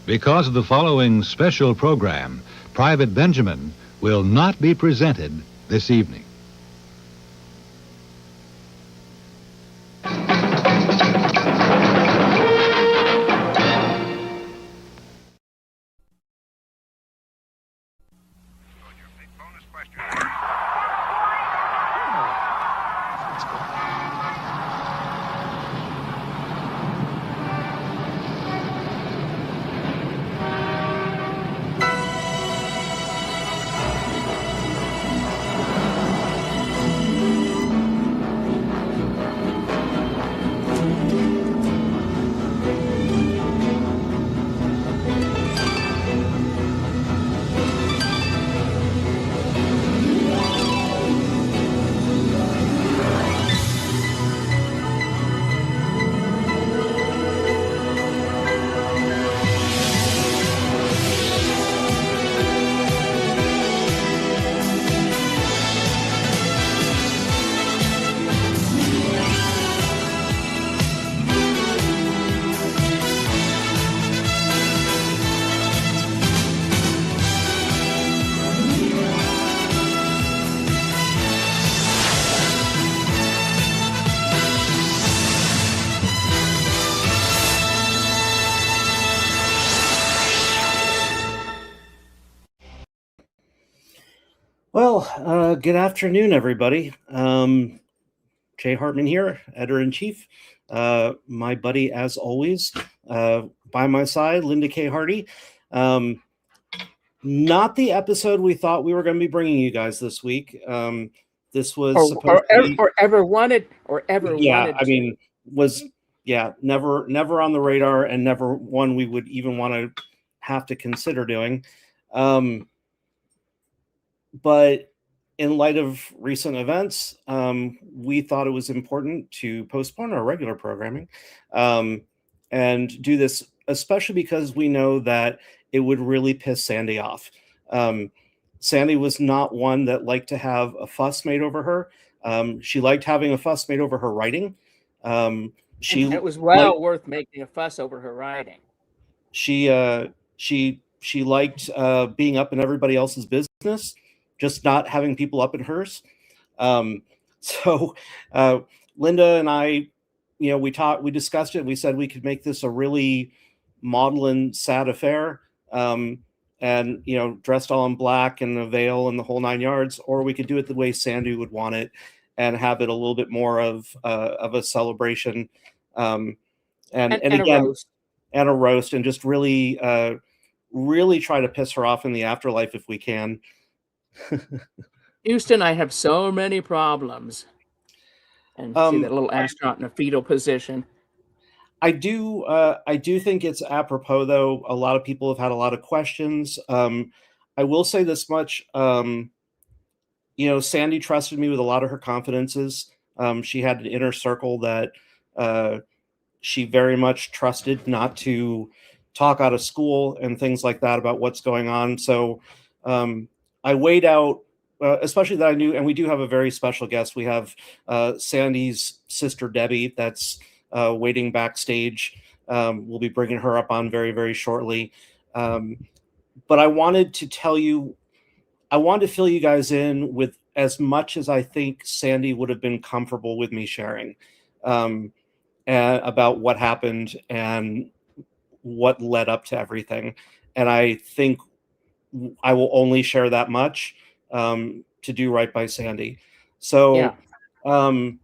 Because of the following special program, Private Benjamin will not be presented this evening. Well, good afternoon, everybody. Jay Hartman here, Editor-in-Chief. My buddy, as always, by my side, Linda K. Hardie. Not the episode we thought we were going to be bringing you guys this week. This was supposed to be... Or ever wanted. Never on the radar, and never one we would even want to have to consider doing. But in light of recent events, we thought it was important to postpone our regular programming and do this, especially because we know that it would really piss Sandy off. Sandy was not one that liked to have a fuss made over her. She liked having a fuss made over her writing. It was worth making a fuss over her writing. She liked being up in everybody else's business, just not having people up in hers. So Linda and I, we discussed it. We said we could make this a really maudlin, sad affair, and dressed all in black and a veil and the whole 9 yards, or we could do it the way Sandy would want it and have it a little bit more of a celebration, and again, a roast, and just really try to piss her off in the afterlife if we can. Houston, I have so many problems. And see that little astronaut in a fetal position. I do think it's apropos, though. A lot of people have had a lot of questions. I will say this much. Sandy trusted me with a lot of her confidences. She had an inner circle that she very much trusted not to talk out of school and things like that about what's going on. So I weighed out, especially that I knew, and we do have a very special guest. We have Sandy's sister, Debbie, that's waiting backstage. We'll be bringing her up on very, very shortly. But I wanted to fill you guys in with as much as I think Sandy would have been comfortable with me sharing about what happened and what led up to everything. And I think I will only share that much to do right by Sandy. So Yeah. I'm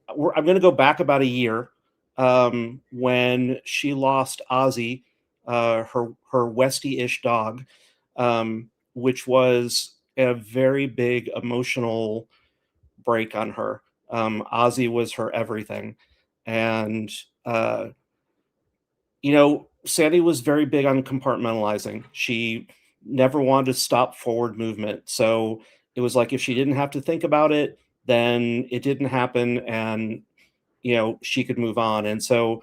going to go back about a year when she lost Ozzy, her Westie-ish dog, which was a very big emotional break on her. Ozzy was her everything. And, Sandy was very big on compartmentalizing. She never wanted to stop forward movement. So it was like, if she didn't have to think about it, then it didn't happen, and, she could move on. And so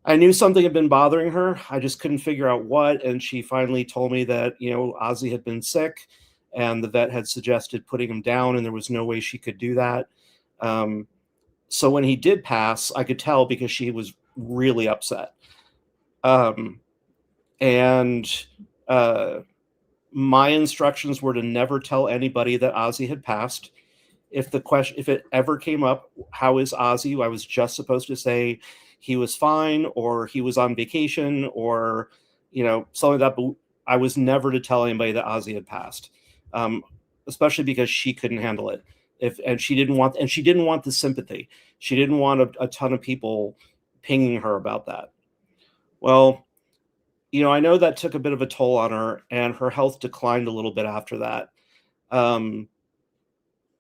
I knew something had been bothering her. I just couldn't figure out what. And she finally told me that, Ozzy had been sick and the vet had suggested putting him down, and there was no way she could do that. So when he did pass, I could tell because she was really upset. And my instructions were to never tell anybody that Ozzy had passed. If it ever came up, how is Ozzy? I was just supposed to say he was fine, or he was on vacation, or something like that. But I was never to tell anybody that Ozzy had passed, especially because she couldn't handle it. And she didn't want the sympathy. She didn't want a ton of people pinging her about that. Well, I know that took a bit of a toll on her, and her health declined a little bit after that.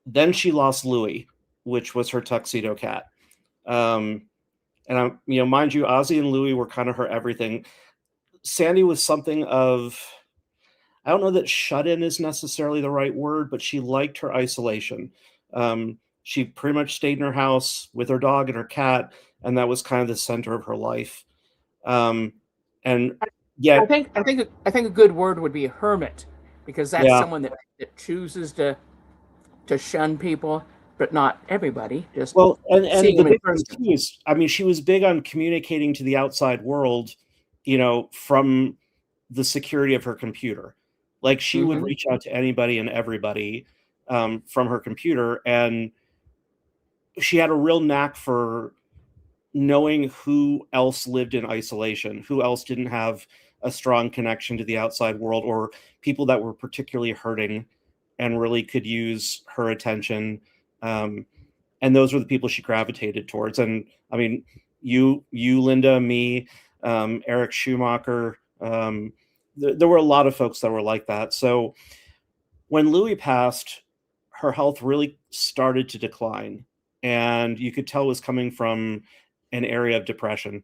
Then she lost Louie, which was her tuxedo cat. And mind you, Ozzy and Louie were kind of her everything. Sandy was something of, I don't know that shut-in is necessarily the right word, but she liked her isolation. She pretty much stayed in her house with her dog and her cat, and that was kind of the center of her life. And yeah, I think a good word would be hermit, because that's someone that chooses to shun people, but not everybody. Just well, and seeing the them in big thing person. too is, she was big on communicating to the outside world, from the security of her computer. Like, she would reach out to anybody and everybody from her computer, and she had a real knack for knowing who else lived in isolation, who else didn't have a strong connection to the outside world, or people that were particularly hurting and really could use her attention. And those were the people she gravitated towards. And I mean, you, Linda, me, Eric Schumacher, there were a lot of folks that were like that. So when Louie passed, her health really started to decline, and you could tell it was coming from an area of depression.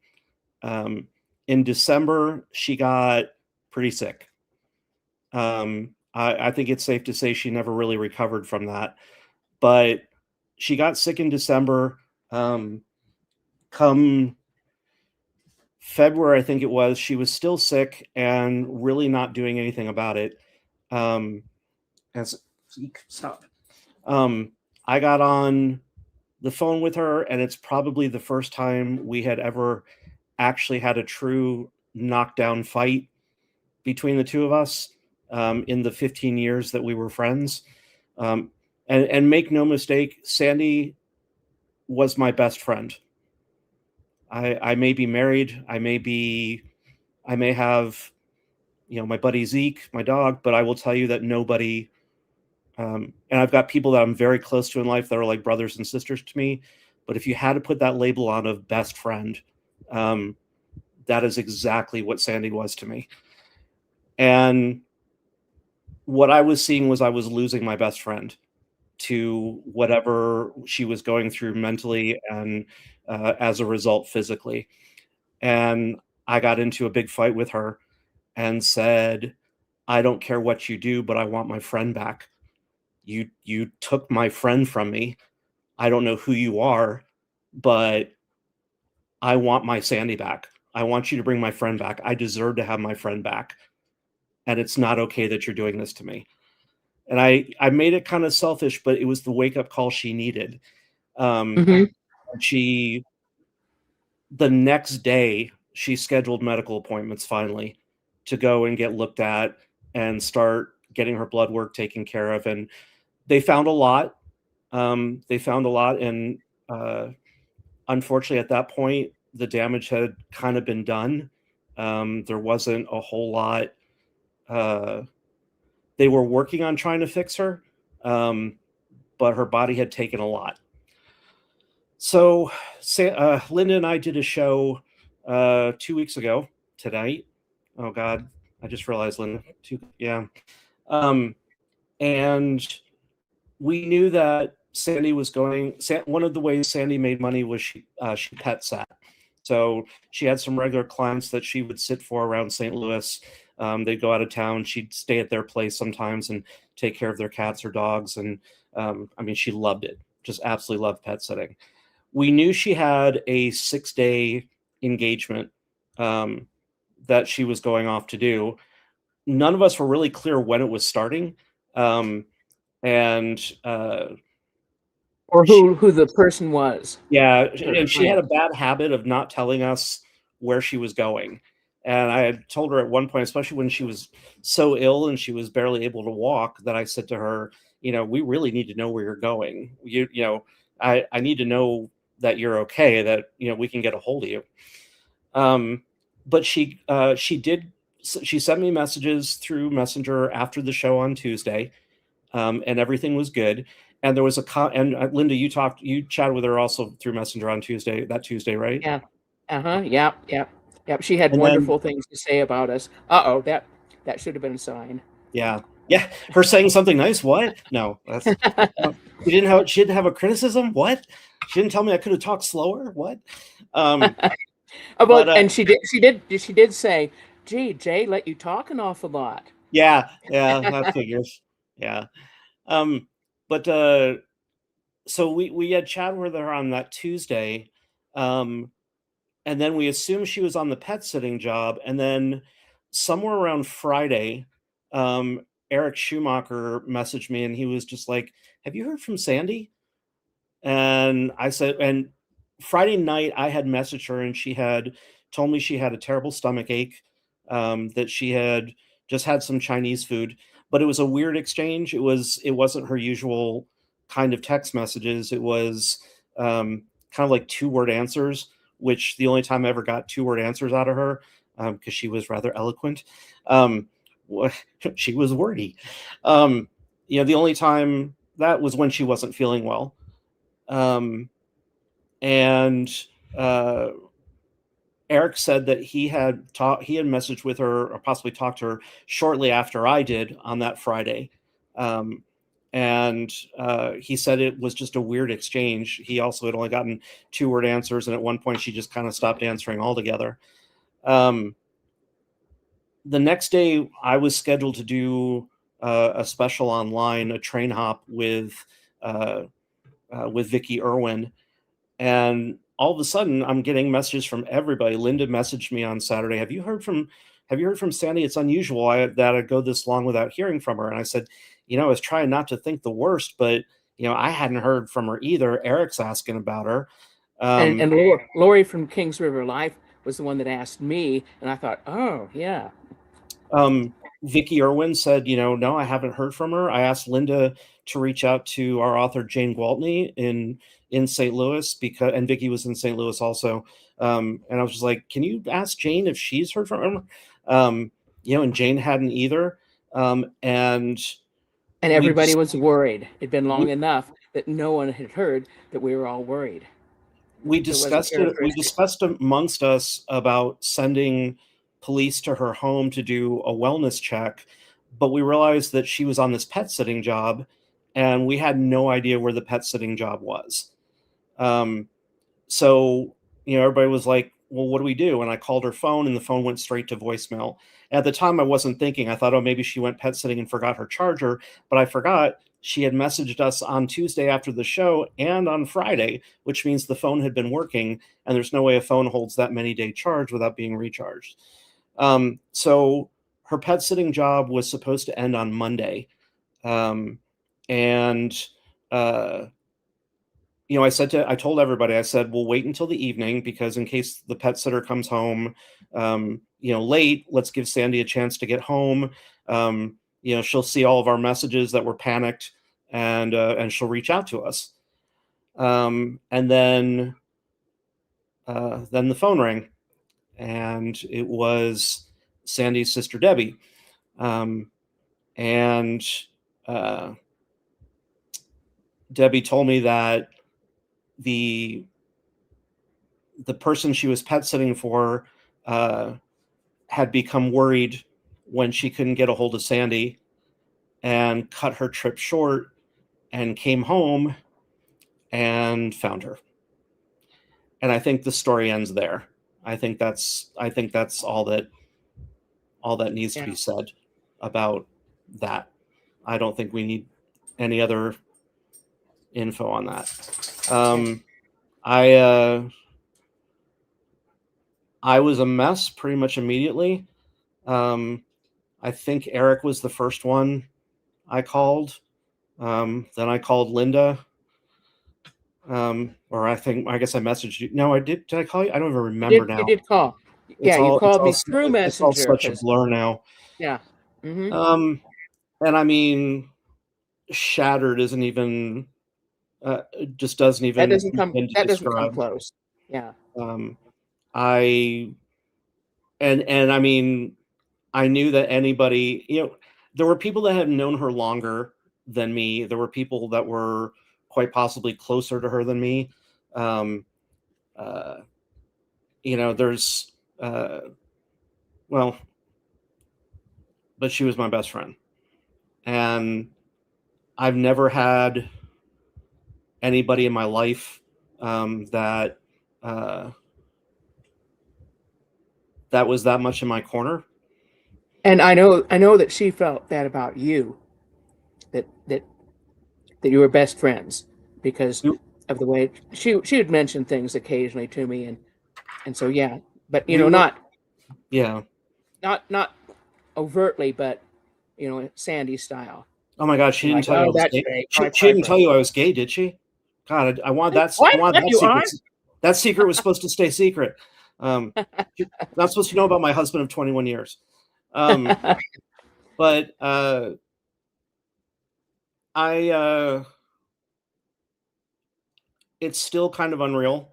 In December, she got pretty sick. I think it's safe to say she never really recovered from that, but she got sick in December. Come February, I think it was, she was still sick and really not doing anything about it. Stop. I got on the phone with her, and it's probably the first time we had ever actually had a true knockdown fight between the two of us in the 15 years that we were friends. And make no mistake, Sandy was my best friend. I may be married. I may have, my buddy Zeke, my dog, but I will tell you that nobody, and I've got people that I'm very close to in life that are like brothers and sisters to me. But if you had to put that label on of best friend, that is exactly what Sandy was to me. And what I was seeing was I was losing my best friend to whatever she was going through mentally, and as a result, physically. And I got into a big fight with her and said, I don't care what you do, but I want my friend back. You took my friend from me. I don't know who you are, but I want my Sandy back. I want you to bring my friend back. I deserve to have my friend back. And it's not okay that you're doing this to me. And I made it kind of selfish, but it was the wake-up call she needed. The next day, she scheduled medical appointments finally to go and get looked at and start getting her blood work taken care of. And they found a lot. And unfortunately, at that point, the damage had kind of been done. There wasn't a whole lot. They were working on trying to fix her, but her body had taken a lot. So Linda and I did a show 2 weeks ago tonight. Oh God, I just realized, Linda. And we knew that Sandy was going. One of the ways Sandy made money was she pet sat. So she had some regular clients that she would sit for around St. Louis. They'd go out of town. She'd stay at their place sometimes and take care of their cats or dogs. And she loved it. Just absolutely loved pet sitting. We knew she had a 6-day engagement that she was going off to do. None of us were really clear when it was starting. Or who the person was. Yeah, and she had a bad habit of not telling us where she was going. And I had told her at one point, especially when she was so ill and she was barely able to walk, that I said to her, we really need to know where you're going. I need to know that you're okay, that, we can get a hold of you. But she sent me messages through Messenger after the show on Tuesday, and everything was good. And there was and Linda, you chatted with her also through Messenger on that Tuesday, right? Yeah. Yep. She had And wonderful things to say about us. That should have been a sign. Yeah. Her saying something nice. What? No, she didn't have a criticism. What? She didn't tell me I could have talked slower. What? And she did say, "Gee, Jay let you talk an awful lot." Yeah, that figures. Yeah. So we had chatted with her on that Tuesday, and then we assumed she was on the pet sitting job, and then somewhere around Friday, Eric Schumacher messaged me, and he was just like, "Have you heard from Sandy?" And I said, and Friday night I had messaged her, and she had told me she had a terrible stomach ache, that she had just had some Chinese food, but it was a weird exchange. It wasn't her usual kind of text messages. It was kind of like 2-word answers, which the only time I ever got 2-word answers out of her, because she was rather eloquent. She was wordy. The only time that was when she wasn't feeling well. And Eric said that he had messaged with her, or possibly talked to her shortly after I did on that Friday. And he said it was just a weird exchange. He also had only gotten 2-word answers, and at one point she just kind of stopped answering altogether. The next day I was scheduled to do a special online, a train hop with Vicky Irwin. And all of a sudden I'm getting messages from everybody. Linda messaged me on Saturday. Have you heard from Sandy? It's unusual that I go this long without hearing from her. And I said, I was trying not to think the worst, but I hadn't heard from her either. Eric's asking about her. And Lori from Kings River Life was the one that asked me, and I thought, oh yeah. Vicky Irwin said, no, I haven't heard from her. I asked Linda to reach out to our author Jane Gwaltney in St. Louis, and Vicky was in St. Louis also. And I was just like, can you ask Jane if she's heard from her? And Jane hadn't either. And everybody was worried. It'd been long enough that no one had heard that we were all worried. We discussed it. We discussed amongst us about sending police to her home to do a wellness check, but we realized that she was on this pet sitting job, and we had no idea where the pet sitting job was. So everybody was like, well, what do we do? And I called her phone, and the phone went straight to voicemail. At the time I wasn't thinking. I thought, oh, maybe she went pet sitting and forgot her charger, but I forgot she had messaged us on Tuesday after the show and on Friday, which means the phone had been working, and there's no way a phone holds that many day charge without being recharged. So her pet sitting job was supposed to end on Monday. I told everybody, I said, we'll wait until the evening, because in case the pet sitter comes home, late, let's give Sandy a chance to get home. She'll see all of our messages that we're panicked, and she'll reach out to us. And then the phone rang, and it was Sandy's sister, Debbie. Debbie told me that the person she was pet sitting for had become worried when she couldn't get a hold of Sandy, and cut her trip short, and came home and found her. And I think the story ends there. I think that's all that needs to be said about that. I don't think we need any other info on that. I was a mess pretty much immediately. I think Eric was the first one I called. Then I called Linda. Or I guess I messaged you. No, I did. Did I call you? I don't even remember now. You did call. Yeah, you called me through it's all Messenger. such a blur now. Yeah. And I mean, shattered isn't even just doesn't even begin to That doesn't come describe. close. Yeah. I and I mean, I knew that anybody, there were people that had known her longer than me. There were people that were quite possibly closer to her than me. Um, uh, there's well, but she was my best friend, and I've never had anybody in my life that that was that much in my corner. And I know that she felt that about you, that you were best friends because of the way she would mention things occasionally to me, and so yeah, but We were, not yeah. not overtly, but Sandy style. Oh my God, she didn't Like, tell you I oh, was that's gay. great. She didn't tell you I was gay, did she? God, I want that. I want What that you secret. are? That secret was supposed to stay secret. You're not supposed to know about my husband of 21 years. But I it's still kind of unreal.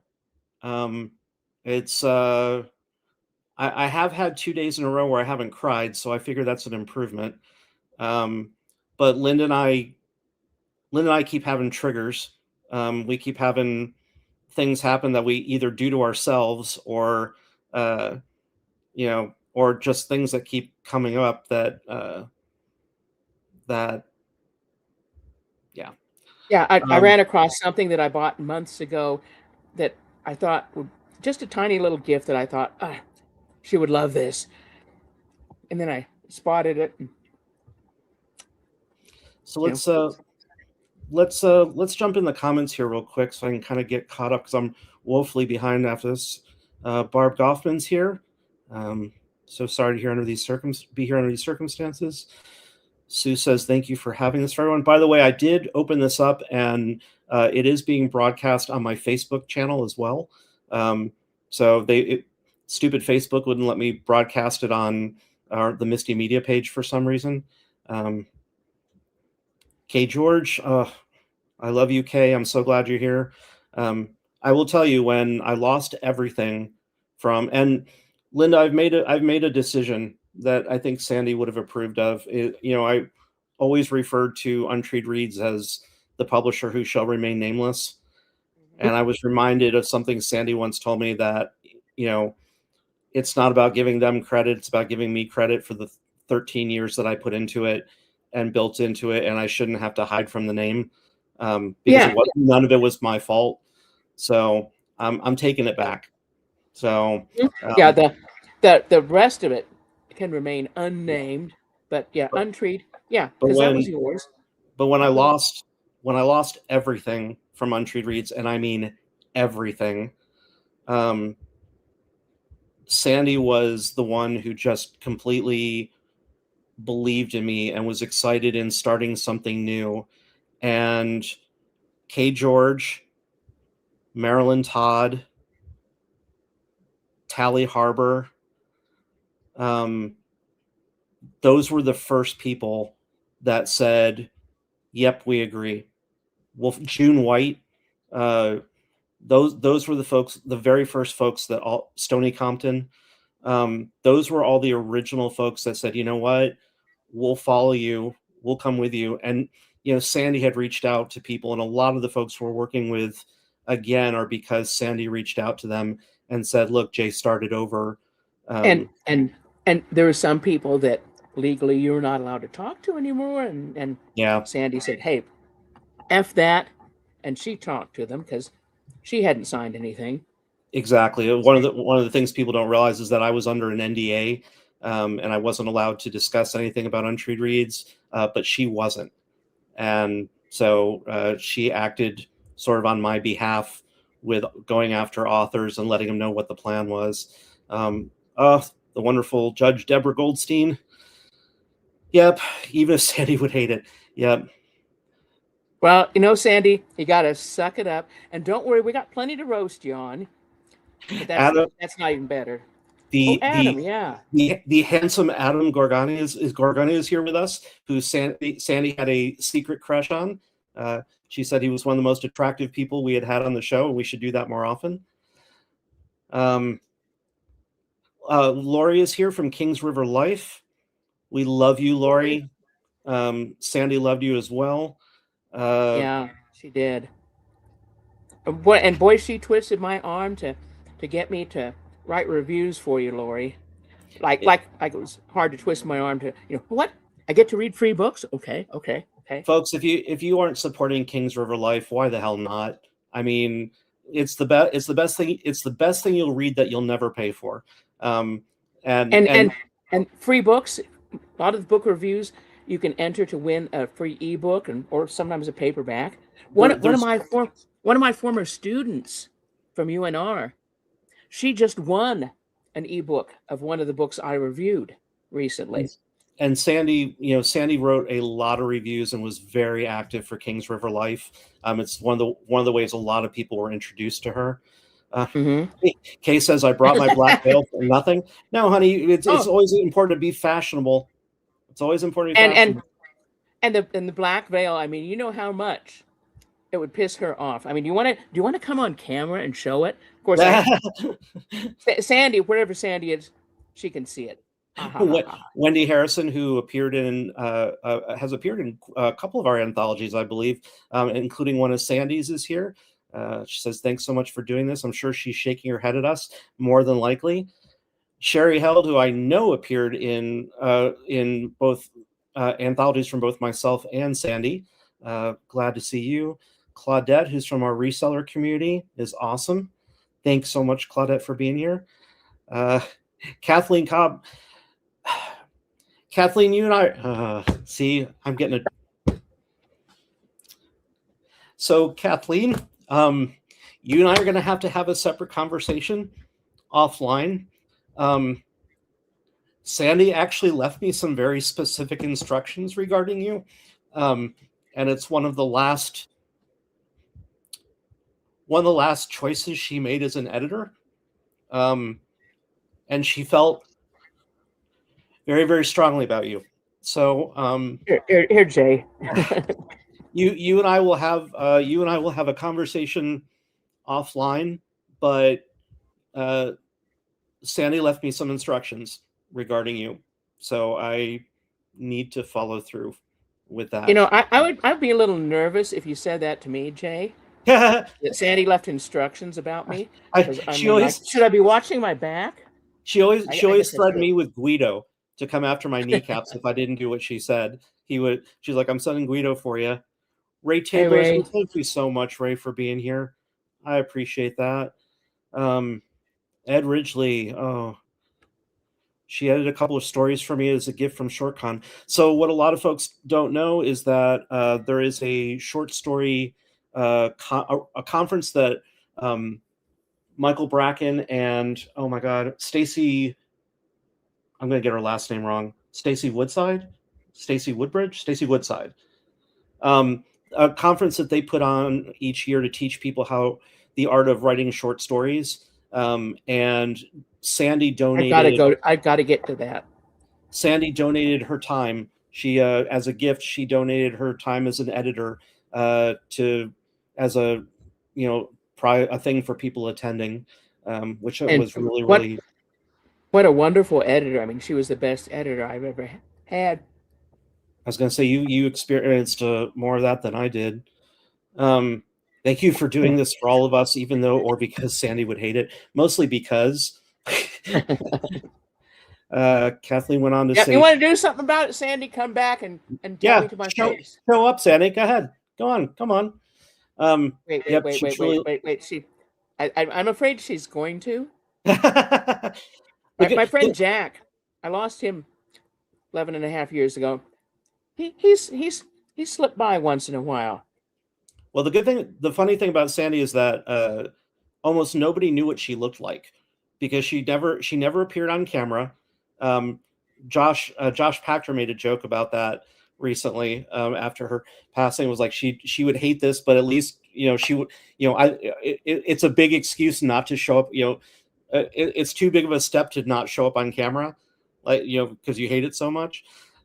It's I have had 2 days in a row where I haven't cried, so I figure that's an improvement. But Linda and I keep having triggers. We keep having things happen that we either do to ourselves or, or just things that keep coming up that, yeah. Yeah, I ran across something that I bought months ago that I thought would just a tiny little gift that I thought she would love this, and then I spotted it. And, So let's jump in the comments here real quick so I can kind of get caught up because I'm woefully behind after this. Barb Goffman's here. So sorry to be here under these circumstances. Sue says, thank you for having this for everyone. By the way, I did open this up and it is being broadcast on my Facebook channel as well. So stupid Facebook wouldn't let me broadcast it on the Misti Media page for some reason. K. George, I love you, Kay. I'm so glad you're here. I will tell you, when I lost everything and Linda, I've made a decision that I think Sandy would have approved of. I always referred to Untreed Reads as the publisher who shall remain nameless. And I was reminded of something Sandy once told me that, it's not about giving them credit. It's about giving me credit for the 13 years that I put into it and built into it. And I shouldn't have to hide from the name. Because none of it was my fault. So I'm taking it back. So the rest of it can remain unnamed, but Untreed, because that was yours. But when I lost everything from Untreed Reads, and I mean everything, Sandy was the one who just completely believed in me and was excited in starting something new. And K. George, Marilyn Todd, Tally Harbor, those were the first people that said, yep, we agree. June White, those were the very first folks that Stony Compton, those were all the original folks that said, you know what, we'll follow you, we'll come with you. And Sandy had reached out to people, and a lot of the folks we're working with again are because Sandy reached out to them and said, look, Jay started over. And there were some people that legally you're not allowed to talk to anymore, and Sandy said, hey, F that, and she talked to them because she hadn't signed anything. Exactly. One of the things people don't realize is that I was under an NDA, and I wasn't allowed to discuss anything about Untreed Reads, but she wasn't. And so she acted sort of on my behalf with going after authors and letting them know what the plan was. The wonderful Judge Deborah Goldstein. Yep. Even if Sandy would hate it. Yep. Well, Sandy, you got to suck it up. And don't worry, we got plenty to roast you on. But that's not even better. The Adam, yeah. the handsome Adam Gorgani is here with us, who Sandy had a secret crush on. She said he was one of the most attractive people we had on the show, and we should do that more often. Lori is here from Kings River Life. We love you, Lori. Sandy loved you as well. Yeah, she did. And boy, she twisted my arm to get me to write reviews for you, Lori. Like it was hard to twist my arm to, what? I get to read free books? Okay. Folks, if you aren't supporting Kings River Life, why the hell not? I mean, it's the best thing. It's the best thing you'll read that you'll never pay for. And free books. A lot of the book reviews you can enter to win a free ebook or sometimes a paperback. One of my former students from UNR, she just won an ebook of one of the books I reviewed recently. And Sandy, Sandy wrote a lot of reviews and was very active for Kings River Life. It's one of the ways a lot of people were introduced to her. Kay says, I brought my black veil for nothing. No, honey, it's always important to be fashionable. It's always important to be fashionable. And the black veil, I mean, you know how much it would piss her off. I mean, do you want to come on camera and show it? Of course, Sandy, wherever Sandy is, she can see it. Wendy Harrison, who has appeared in a couple of our anthologies, I believe, including one of Sandy's, is here. She says, thanks so much for doing this. I'm sure she's shaking her head at us, more than likely. Sherry Held, who I know appeared in both anthologies from both myself and Sandy. Glad to see you. Claudette, who's from our reseller community, is awesome. Thanks so much, Claudette, for being here. Kathleen Cobb. Kathleen, you and I, see, I'm getting it. So, Kathleen, you and I are going to have a separate conversation offline. Sandy actually left me some very specific instructions regarding you. And it's one of the last choices she made as an editor. And she felt very, very strongly about you. So here, Jay. you and I will have a conversation offline, but Sandy left me some instructions regarding you, so I need to follow through with that. I'd be a little nervous if you said that to me, Jay. That Sandy left instructions about me. Should I be watching my back? She always threatened me with Guido to come after my kneecaps if I didn't do what she said. She's like, I'm sending Guido for you. Ray Taylor, hey, Ray. Thank you so much, Ray, for being here. I appreciate that. Ed Ridgely, she edited a couple of stories for me as a gift from ShortCon. So what a lot of folks don't know is that there is a short story a conference that Michael Bracken and, oh my God, Stacy, I'm going to get her last name wrong. Stacy Woodside? Stacy Woodbridge? Stacy Woodside. A conference that they put on each year to teach people how the art of writing short stories. And Sandy donated. I've got to get to that. Sandy donated her time. She, as a gift, she donated her time as an editor as a thing for people attending, which was really. What a wonderful editor. I mean, she was the best editor I've ever had. I was going to say, you experienced more of that than I did. Thank you for doing this for all of us, even though, or because Sandy would hate it, mostly because Kathleen went on to say, you want to do something about it, Sandy? Come back and tell me to my face. Show up, Sandy. Go ahead. Go on. Come on. Wait. I'm afraid she's going to. My friend Jack, I lost him 11 and a half years ago. He's slipped by once in a while. Well, the funny thing about Sandy is that almost nobody knew what she looked like because she never appeared on camera. Josh Pachter made a joke about that recently after her passing. It was like she would hate this, but at least she would. It's a big excuse not to show up. it's too big of a step to not show up on camera, like, you know, because you hate it so much.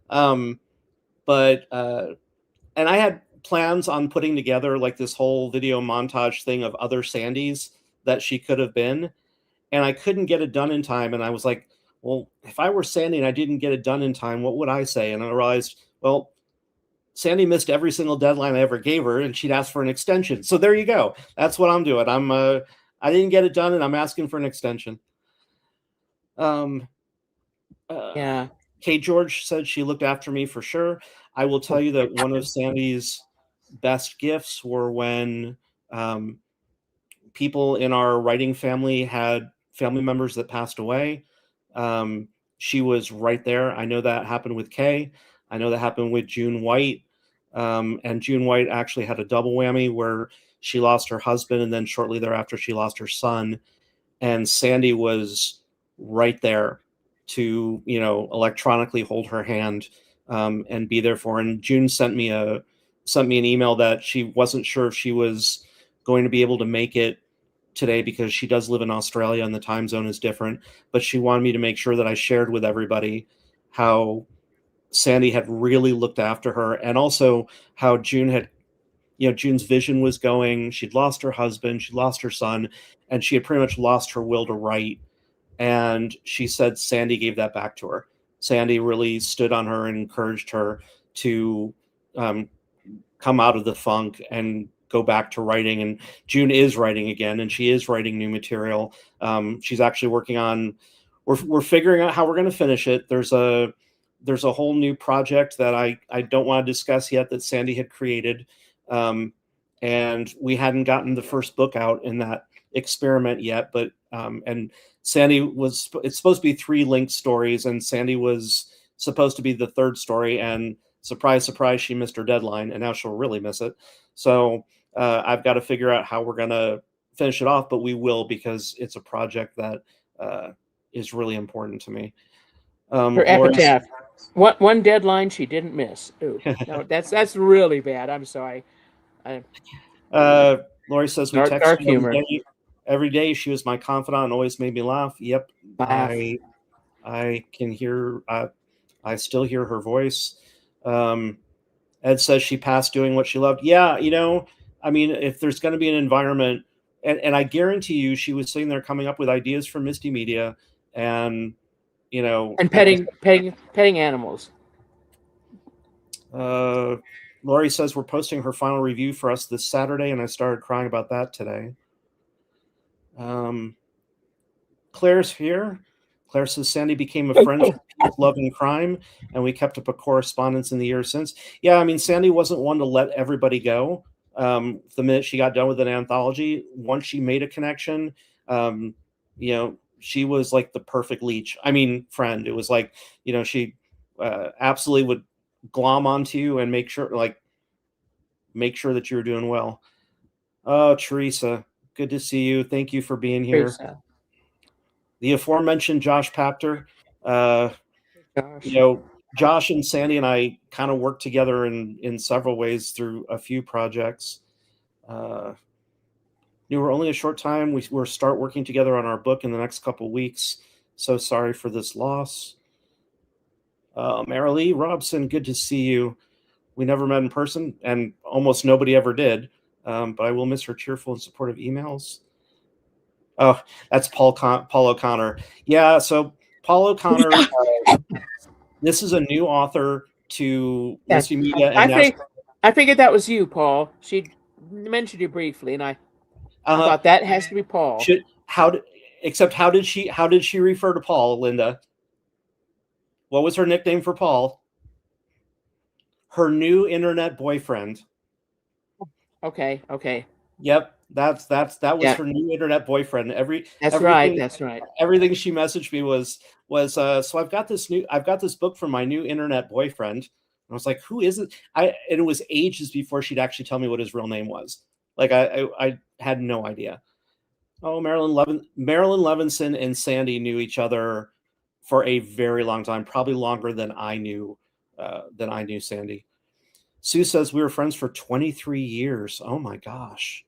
But and I had plans on putting together like this whole video montage thing of other Sandys that she could have been, and I couldn't get it done in time. And I was like, well, if I were Sandy and I didn't get it done in time, what would I say? And I realized, well, Sandy missed every single deadline I ever gave her, and she'd asked for an extension. So there you go. That's what I'm doing. I didn't get it done, and I'm asking for an extension. Yeah. Kate George said she looked after me for sure. I will tell you that one of Sandy's best gifts were when people in our writing family had family members that passed away. She was right there. I know that happened with Kay. I know that happened with June White. And June White actually had a double whammy where she lost her husband, and then shortly thereafter she lost her son. And Sandy was right there to, you know, electronically hold her hand and be there for her. And June sent me an email that she wasn't sure if she was going to be able to make it today because she does live in Australia and the time zone is different, but she wanted me to make sure that I shared with everybody how Sandy had really looked after her, and also how June had, you know, June's vision was going. She'd lost her husband, she lost her son, and she had pretty much lost her will to write. And she said Sandy gave that back to her. Sandy really stood on her and encouraged her to come out of the funk and go back to writing. And June is writing again, and she is writing new material. She's actually working on, we're figuring out how we're going to finish it. There's a whole new project that I don't want to discuss yet that Sandy had created. And we hadn't gotten the first book out in that experiment yet, but and Sandy was, it's supposed to be 3 linked stories, and Sandy was supposed to be the 3rd story, and surprise, surprise, she missed her deadline, and now she'll really miss it. So I've got to figure out how we're going to finish it off, but we will, because it's a project that is really important to me. Her epitaph. One deadline she didn't miss. Ooh, no, that's really bad. I'm sorry. Lori says we text every day. She was my confidant and always made me laugh. Yep, laugh. I can hear. I still hear her voice. Ed says she passed doing what she loved. Yeah, you know, I mean, if there's going to be an environment, and I guarantee you, she was sitting there coming up with ideas for Misti Media, and you know, and petting animals. Lori says we're posting her final review for us this Saturday, and I started crying about that today. Claire's here. Claire says Sandy became a friend of love and crime, and we kept up a correspondence in the years since. Yeah, I mean, Sandy wasn't one to let everybody go. The minute she got done with an anthology, once she made a connection, you know, she was like the perfect leech. I mean, friend. It was like, you know, she absolutely would glom onto you and make sure that you were doing well. Oh, Teresa, good to see you. Thank you for being here. Teresa. The aforementioned Josh Pachter, you know, Josh and Sandy and I kind of worked together in several ways through a few projects. Knew we're only a short time. We'll start working together on our book in the next couple weeks. So sorry for this loss. Marilee Robson, good to see you. We never met in person, and almost nobody ever did. But I will miss her cheerful and supportive emails. Oh, that's Paul O'Connor. Yeah, so Paul O'Connor, this is a new author to Misti Media. I figured that was you, Paul. She mentioned you briefly, and I thought that has to be Paul. How did she refer to Paul, Linda? What was her nickname for Paul? Her new internet boyfriend. Okay. Yep, that was her new internet boyfriend. That's right. Everything she messaged me was so I've got this book from my new internet boyfriend. And I was like, who is it? And it was ages before she'd actually tell me what his real name was. Like I had no idea. Oh, Marilyn Levinson and Sandy knew each other for a very long time, probably longer than I knew Sandy. Sue says we were friends for 23 years. Oh my gosh.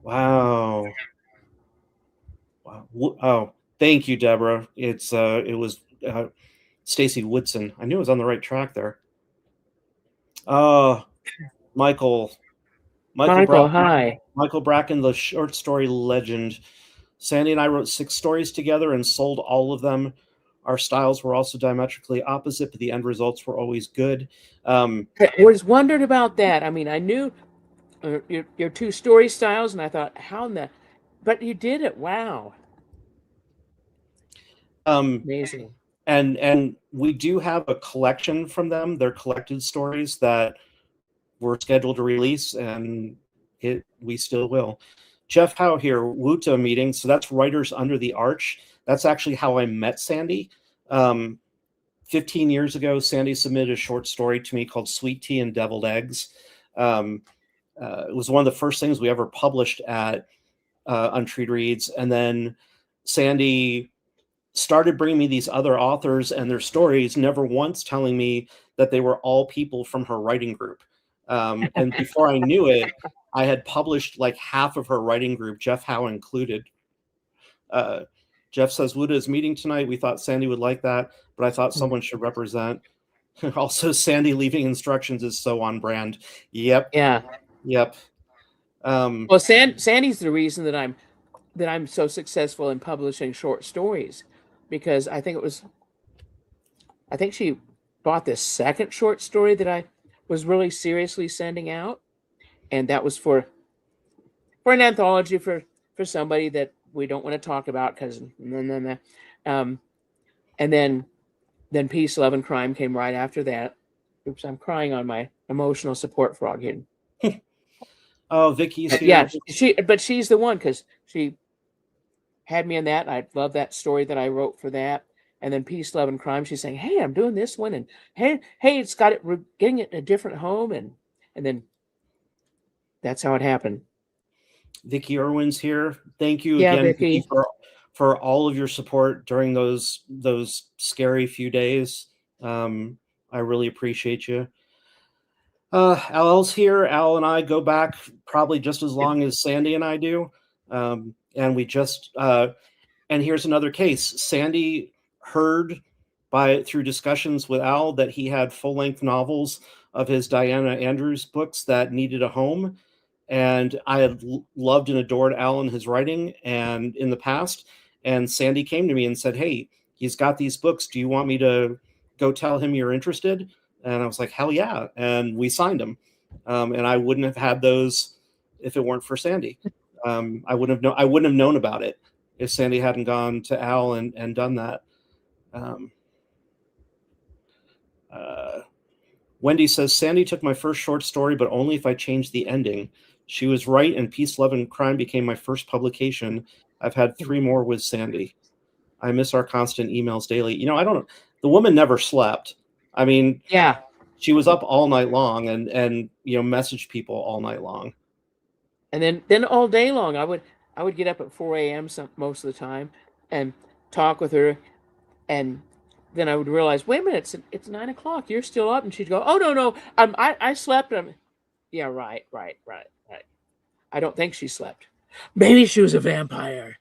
Wow. Oh, thank you, Deborah. It was Stacy Woodson. I knew I was on the right track there. Michael Bracken, hi. Michael Bracken, the short story legend. Sandy and I wrote 6 stories together and sold all of them. Our styles were also diametrically opposite, but the end results were always good. I was wondering about that. I mean, I knew your 2 story styles, and I thought, how in the, but you did it. Wow. Amazing. And we do have a collection from them. They're collected stories that we're scheduled to release, and we still will. Jeff Howe here, WUTA meeting. So that's Writers Under the Arch. That's actually how I met Sandy. 15 years ago, Sandy submitted a short story to me called Sweet Tea and Deviled Eggs. It was one of the first things we ever published at Untreed Reads. And then Sandy started bringing me these other authors and their stories, never once telling me that they were all people from her writing group. And before I knew it, I had published like half of her writing group, Jeff Howe included. Jeff says, WUTA is meeting tonight. We thought Sandy would like that, but I thought someone should represent. Also, Sandy leaving instructions is so on brand. Yep. Yeah. Yep. Well, Sandy's the reason that I'm so successful in publishing short stories, because I think she bought this second short story that I was really seriously sending out, and that was for an anthology for somebody that we don't want to talk about, because and then Peace, Love, and Crime came right after that. Oops, I'm crying on my emotional support frog here. Oh, Vicky's here. Yeah, she's the one, because she had me in that. I love that story that I wrote for that. And then Peace, Love, and Crime, she's saying, hey, I'm doing this one, and hey, it's got it, we're getting it in a different home, and then that's how it happened. Vicky Irwin's here. Thank you Yeah, again, Vicky, for all of your support during those scary few days. I really appreciate you. Al's here. Al and I go back probably just as long as Sandy and I do. And we just and here's another case. Sandy heard through discussions with Al that he had full-length novels of his Diana Andrews books that needed a home. And I had loved and adored Al and his writing and in the past. And Sandy came to me and said, hey, he's got these books. Do you want me to go tell him you're interested? And I was like, hell yeah. And we signed them. And I wouldn't have had those if it weren't for Sandy. I wouldn't have known about it if Sandy hadn't gone to Al and done that. Wendy says, Sandy took my first short story, but only if I changed the ending. She was right, and Peace, Love, and Crime became my first publication. I've had 3 more with Sandy. I miss our constant emails daily. The woman never slept. I mean, yeah, she was up all night long and messaged people all night long. And then all day long, I would get up at 4 a.m. most of the time and talk with her, and then I would realize, wait a minute, it's 9 o'clock. You're still up, and she'd go, oh no, I slept. Yeah, right. I don't think she slept. Maybe she was a vampire.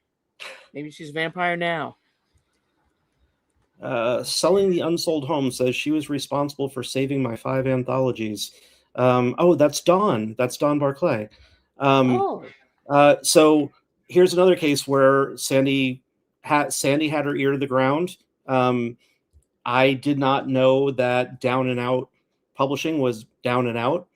Maybe she's a vampire now. Selling the Unsold Home says she was responsible for saving my 5 anthologies. That's Dawn. That's Dawn Barclay. So here's another case where Sandy had her ear to the ground. I did not know that Down and Out Publishing was Down and Out.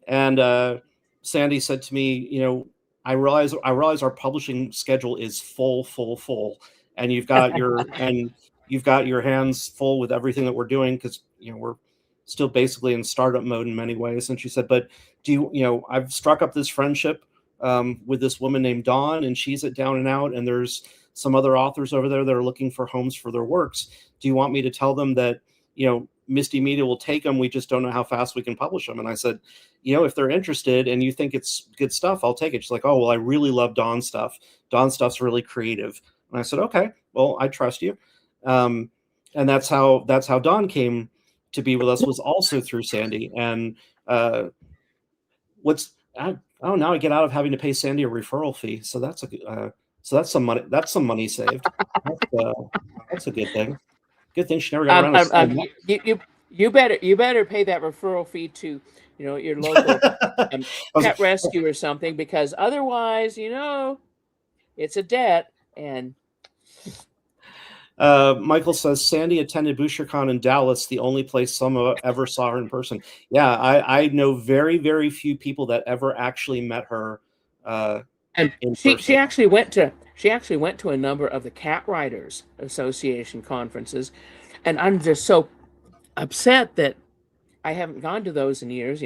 And Sandy said to me, I realize our publishing schedule is full, and you've got your hands full with everything that we're doing, because we're still basically in startup mode in many ways. And she said, but I've struck up this friendship with this woman named Dawn, and she's at Down and Out, and there's some other authors over there that are looking for homes for their works. Do you want me to tell them that Misti Media will take them? We just don't know how fast we can publish them. And I said, if they're interested and you think it's good stuff, I'll take it. She's like, oh, well, I really love Dawn's stuff. Dawn's stuff's really creative. And I said, okay, well, I trust you. And that's how Dawn came to be with us, was also through Sandy. And now I get out of having to pay Sandy a referral fee. So that's So that's some money. That's some money saved. That's a good thing. Good thing she never got around to saying that. You better pay that referral fee to your local pet rescue or something, because otherwise it's a debt. And Michael says Sandy attended BoucherCon in Dallas, the only place someone ever saw her in person. Yeah, I know very, very few people that ever actually met her. And she actually went to a number of the Cat Writers Association conferences, and I'm just so upset that I haven't gone to those in years.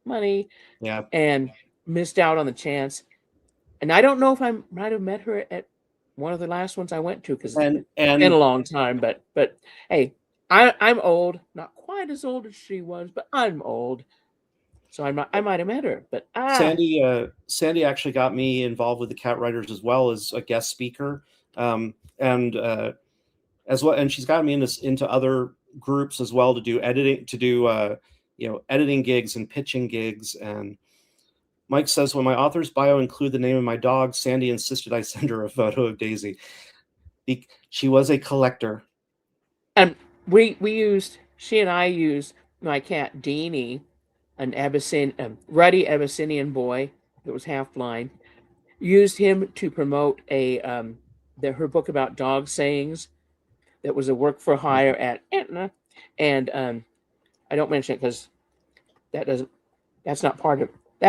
Money, yeah, and missed out on the chance. And I don't know if I might have met her at one of the last ones I went to, because it's been a long time. But hey, I'm old, not quite as old as she was, but I'm old. So I might have met her, but Sandy actually got me involved with the Cat Writers as well as a guest speaker, and as well, and she's got me into other groups as well to do editing gigs and pitching gigs. And Mike says, when my author's bio include the name of my dog, Sandy insisted I send her a photo of Daisy. She was a collector, and she and I used my cat Deanie, an ruddy Abyssinian boy that was half blind. Used him to promote her book about dog sayings that was a work for hire at Aetna, and I don't mention it because that's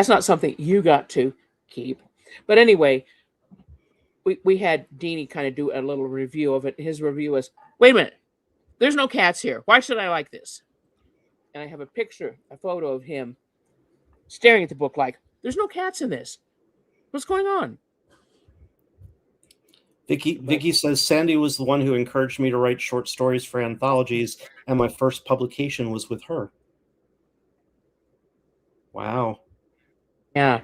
not something you got to keep. But anyway, we had Deanie kind of do a little review of it. His review was, "Wait a minute, there's no cats here. Why should I like this?" And I have a photo of him staring at the book like, "There's no cats in this. What's going on?" Vicky says Sandy was the one who encouraged me to write short stories for anthologies, and my first publication was with her. Wow. Yeah.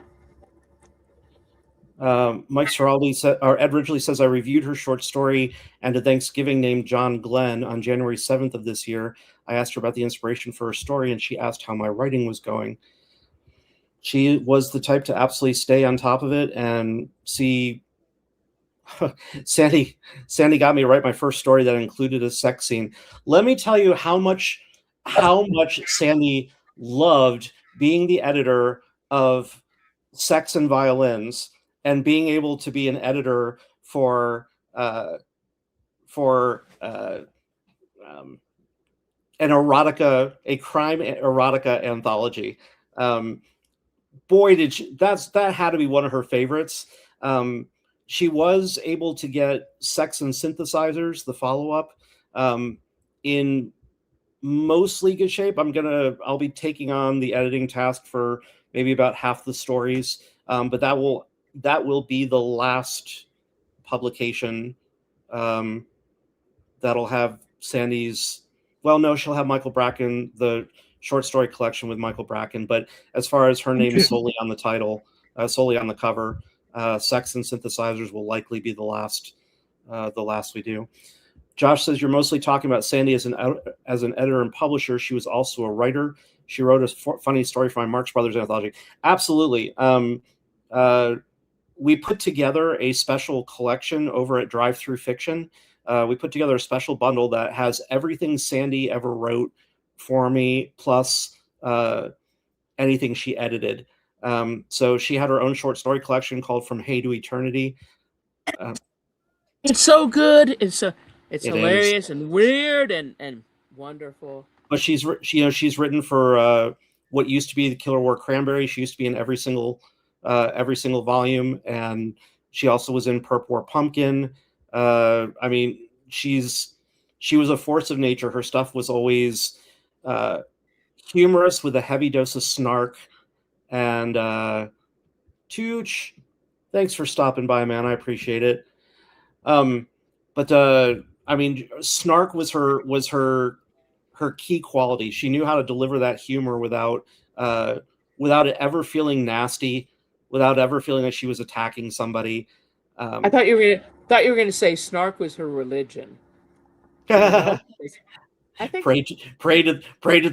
Mike Ciraldi Ed Ridgely says, I reviewed her short story and a Thanksgiving named John Glenn on January 7th of this year. I asked her about the inspiration for her story, and she asked how my writing was going. She was the type to absolutely stay on top of it and see. Sandy got me to write my first story that included a sex scene. Let me tell you how much Sandy loved being the editor of Sex and Violins and being able to be an editor for an erotica, a crime erotica anthology. Boy, did she! That had to be one of her favorites. She was able to get Sex and Synthesizers, the follow-up, in mostly good shape. I'll be taking on the editing task for maybe about half the stories, but that will be the last publication that'll have Sandy's. Well, no, she'll have Michael Bracken, the short story collection with Michael Bracken. But as far as her name solely on the title, solely on the cover, Sex and Synthesizers will likely be the last we do. Josh says, you're mostly talking about Sandy as an editor and publisher. She was also a writer. She wrote a funny story for my Marx Brothers anthology. Absolutely. We put together a special collection over at Drive Through Fiction. We put together a special bundle that has everything Sandy ever wrote for me, plus anything she edited. So she had her own short story collection called From Hay to Eternity. It's so good. It's hilarious and weird and wonderful. But she's written for what used to be the Killer Wore Cranberry. She used to be in every single volume, and she also was in Perp Wore Pumpkin. I mean, she was a force of nature. Her stuff was always humorous with a heavy dose of snark. And Tooch, thanks for stopping by, man. I appreciate it. But I mean, snark was her key quality. She knew how to deliver that humor without it ever feeling nasty, without ever feeling like she was attacking somebody. I thought you were going to say snark was her religion. I think prayed at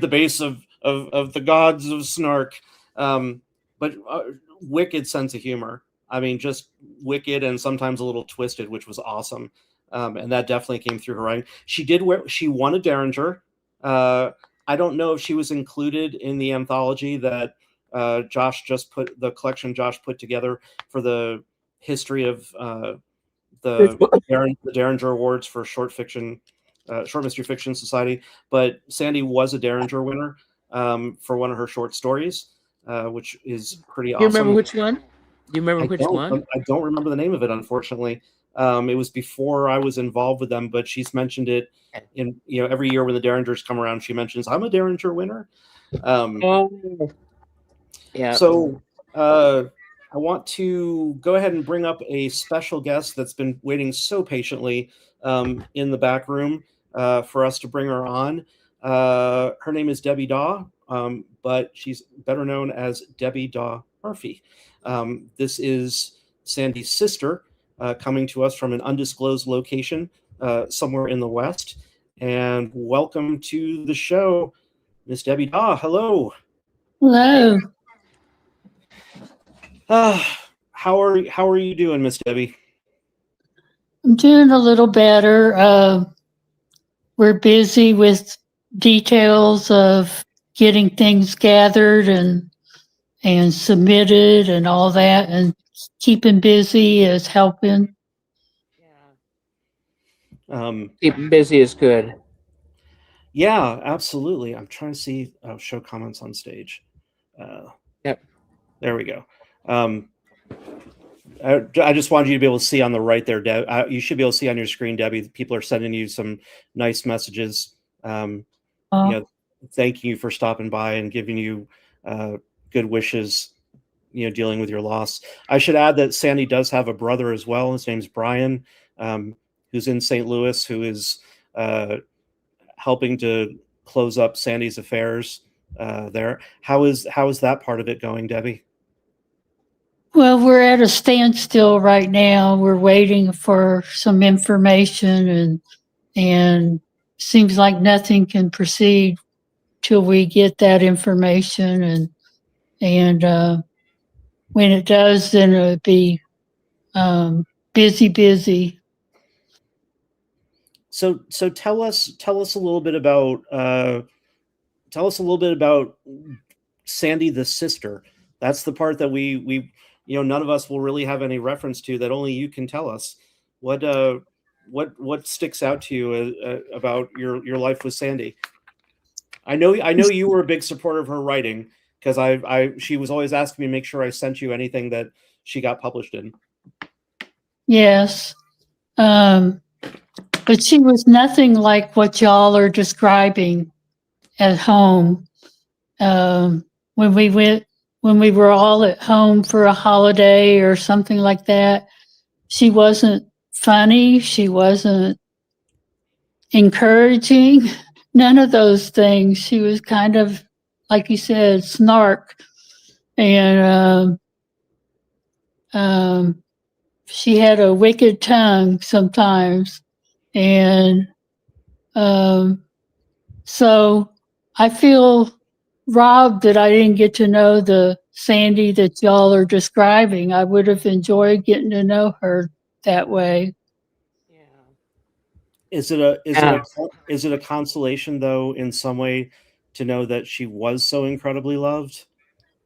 the base of the gods of snark. But wicked sense of humor. I mean, just wicked and sometimes a little twisted, which was awesome. And that definitely came through her writing. She won a Derringer. I don't know if she was included in the anthology that the collection Josh put together for the history of the Derringer Awards for short mystery fiction society. But Sandy was a Derringer winner for one of her short stories, which is pretty awesome. You remember which one? Do you remember which one? I don't remember the name of it, unfortunately. It was before I was involved with them, but she's mentioned it in every year when the Derringers come around. She mentions I'm a Derringer winner. Yeah. So I want to go ahead and bring up a special guest that's been waiting so patiently in the back room for us to bring her on. Her name is Debbie Daw, but she's better known as Debbie Daw Murphy. This is Sandy's sister, coming to us from an undisclosed location somewhere in the West. And welcome to the show, Miss Debbie Daw. Hello. Hello. How are you doing, Miss Debbie? I'm doing a little better. We're busy with details of getting things gathered and submitted and all that, and keeping busy is helping. Keeping busy is good. Yeah, absolutely. I'm trying to see. Show comments on stage. Yep. There we go. I just wanted you to be able to see on the right there, Deb. You should be able to see on your screen, Debbie. People are sending you some nice messages. Thanking you for stopping by and giving you good wishes. Dealing with your loss. I should add that Sandy does have a brother as well. His name's Brian, who's in St. Louis, who is helping to close up Sandy's affairs there. How is that part of it going, Debbie? Well, we're at a standstill right now. We're waiting for some information, and seems like nothing can proceed till we get that information. And when it does, then it'll be busy. So tell us a little bit about Sandy the sister. That's the part that we none of us will really have any reference to, that only you can tell us. What sticks out to you about your life with Sandy? I know you were a big supporter of her writing, because she was always asking me to make sure I sent you anything that she got published in. Yes. But she was nothing like what y'all are describing at home. When we were all at home for a holiday or something like that, she wasn't funny. She wasn't encouraging. None of those things. She was kind of, like you said, snark. And she had a wicked tongue sometimes. And so I feel robbed that I didn't get to know the Sandy that y'all are describing. I would have enjoyed getting to know her that way. Is it a consolation, though, in some way, to know that she was so incredibly loved?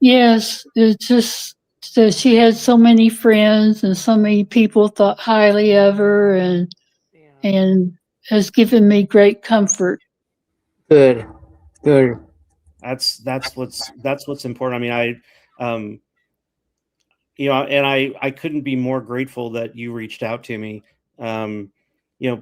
Yes, it's just that she had so many friends and so many people thought highly of her, and has given me great comfort. Good. That's what's important. I mean, I couldn't be more grateful that you reached out to me.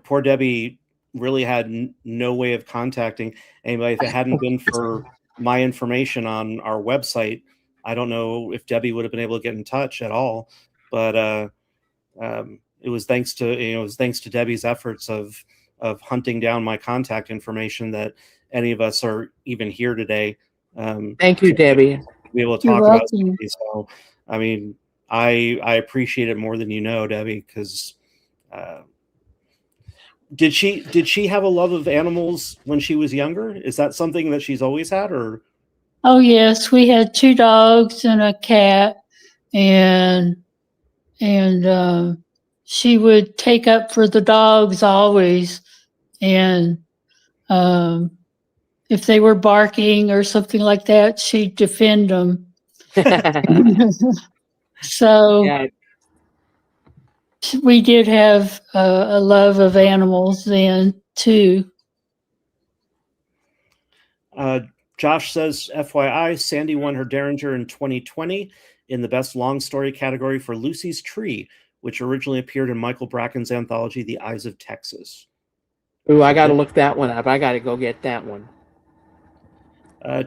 Poor Debbie really had no way of contacting anybody. If it hadn't been for my information on our website, I don't know if Debbie would have been able to get in touch at all. But it was thanks to Debbie's efforts of hunting down my contact information that any of us are even here today. Thank you, Debbie. To be able to talk about it. So, I mean, I appreciate it more than you know, Debbie, because did she have a love of animals when she was younger? Is that something that she's always had, or? Oh yes, we had 2 dogs and a cat, and and she would take up for the dogs always. And if they were barking or something like that, she'd defend them. So Yeah. we did have a love of animals then too. Josh says, FYI, Sandy won her Derringer in 2020 in the Best Long Story category for Lucy's Tree, which originally appeared in Michael Bracken's anthology, The Eyes of Texas. Ooh, I got to look that one up. I got to go get that one.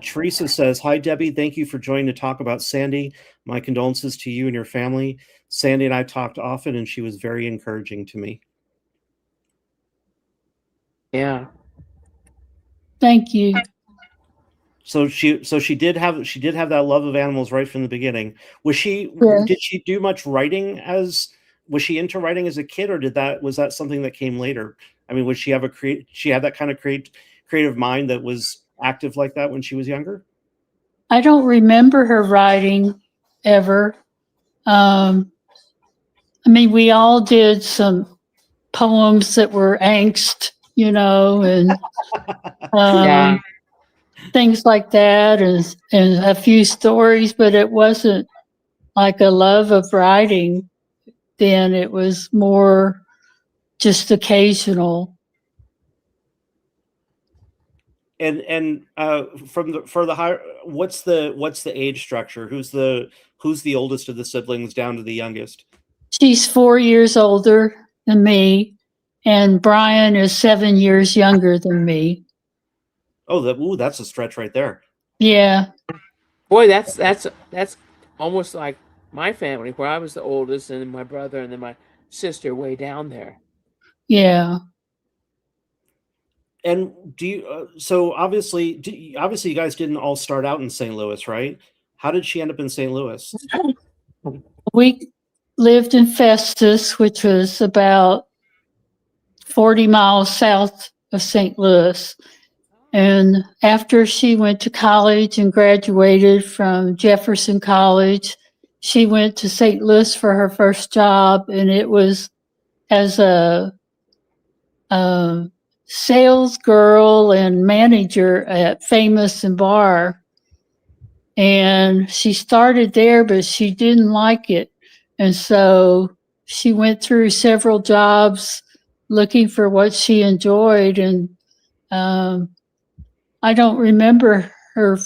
Teresa says, hi, Debbie. Thank you for joining to talk about Sandy. My condolences to you and your family. Sandy and I talked often, and she was very encouraging to me. Yeah. Thank you. So she did have that love of animals right from the beginning. Did she do much writing was she into writing as a kid, or was that something that came later? I mean, was she have she had that kind of creative mind that was active like that when she was younger? I don't remember her writing ever. I mean, we all did some poems that were angst, and Yeah. things like that, and a few stories, but it wasn't like a love of writing then. It was more just occasional. And for the higher, what's the age structure? Who's the oldest of the siblings down to the youngest? She's 4 years older than me, and Brian is 7 years younger than me. Oh, that's a stretch right there. Yeah. Boy, that's almost like my family, where I was the oldest, and then my brother, and then my sister way down there. Yeah. And do you? So obviously, you guys didn't all start out in St. Louis, right? How did she end up in St. Louis? We lived in Festus, which was about 40 miles south of St. Louis. And after she went to college and graduated from Jefferson College, she went to St. Louis for her first job, and it was as a sales girl and manager at Famous and Bar. And she started there, but she didn't like it. And so she went through several jobs looking for what she enjoyed. And I don't remember her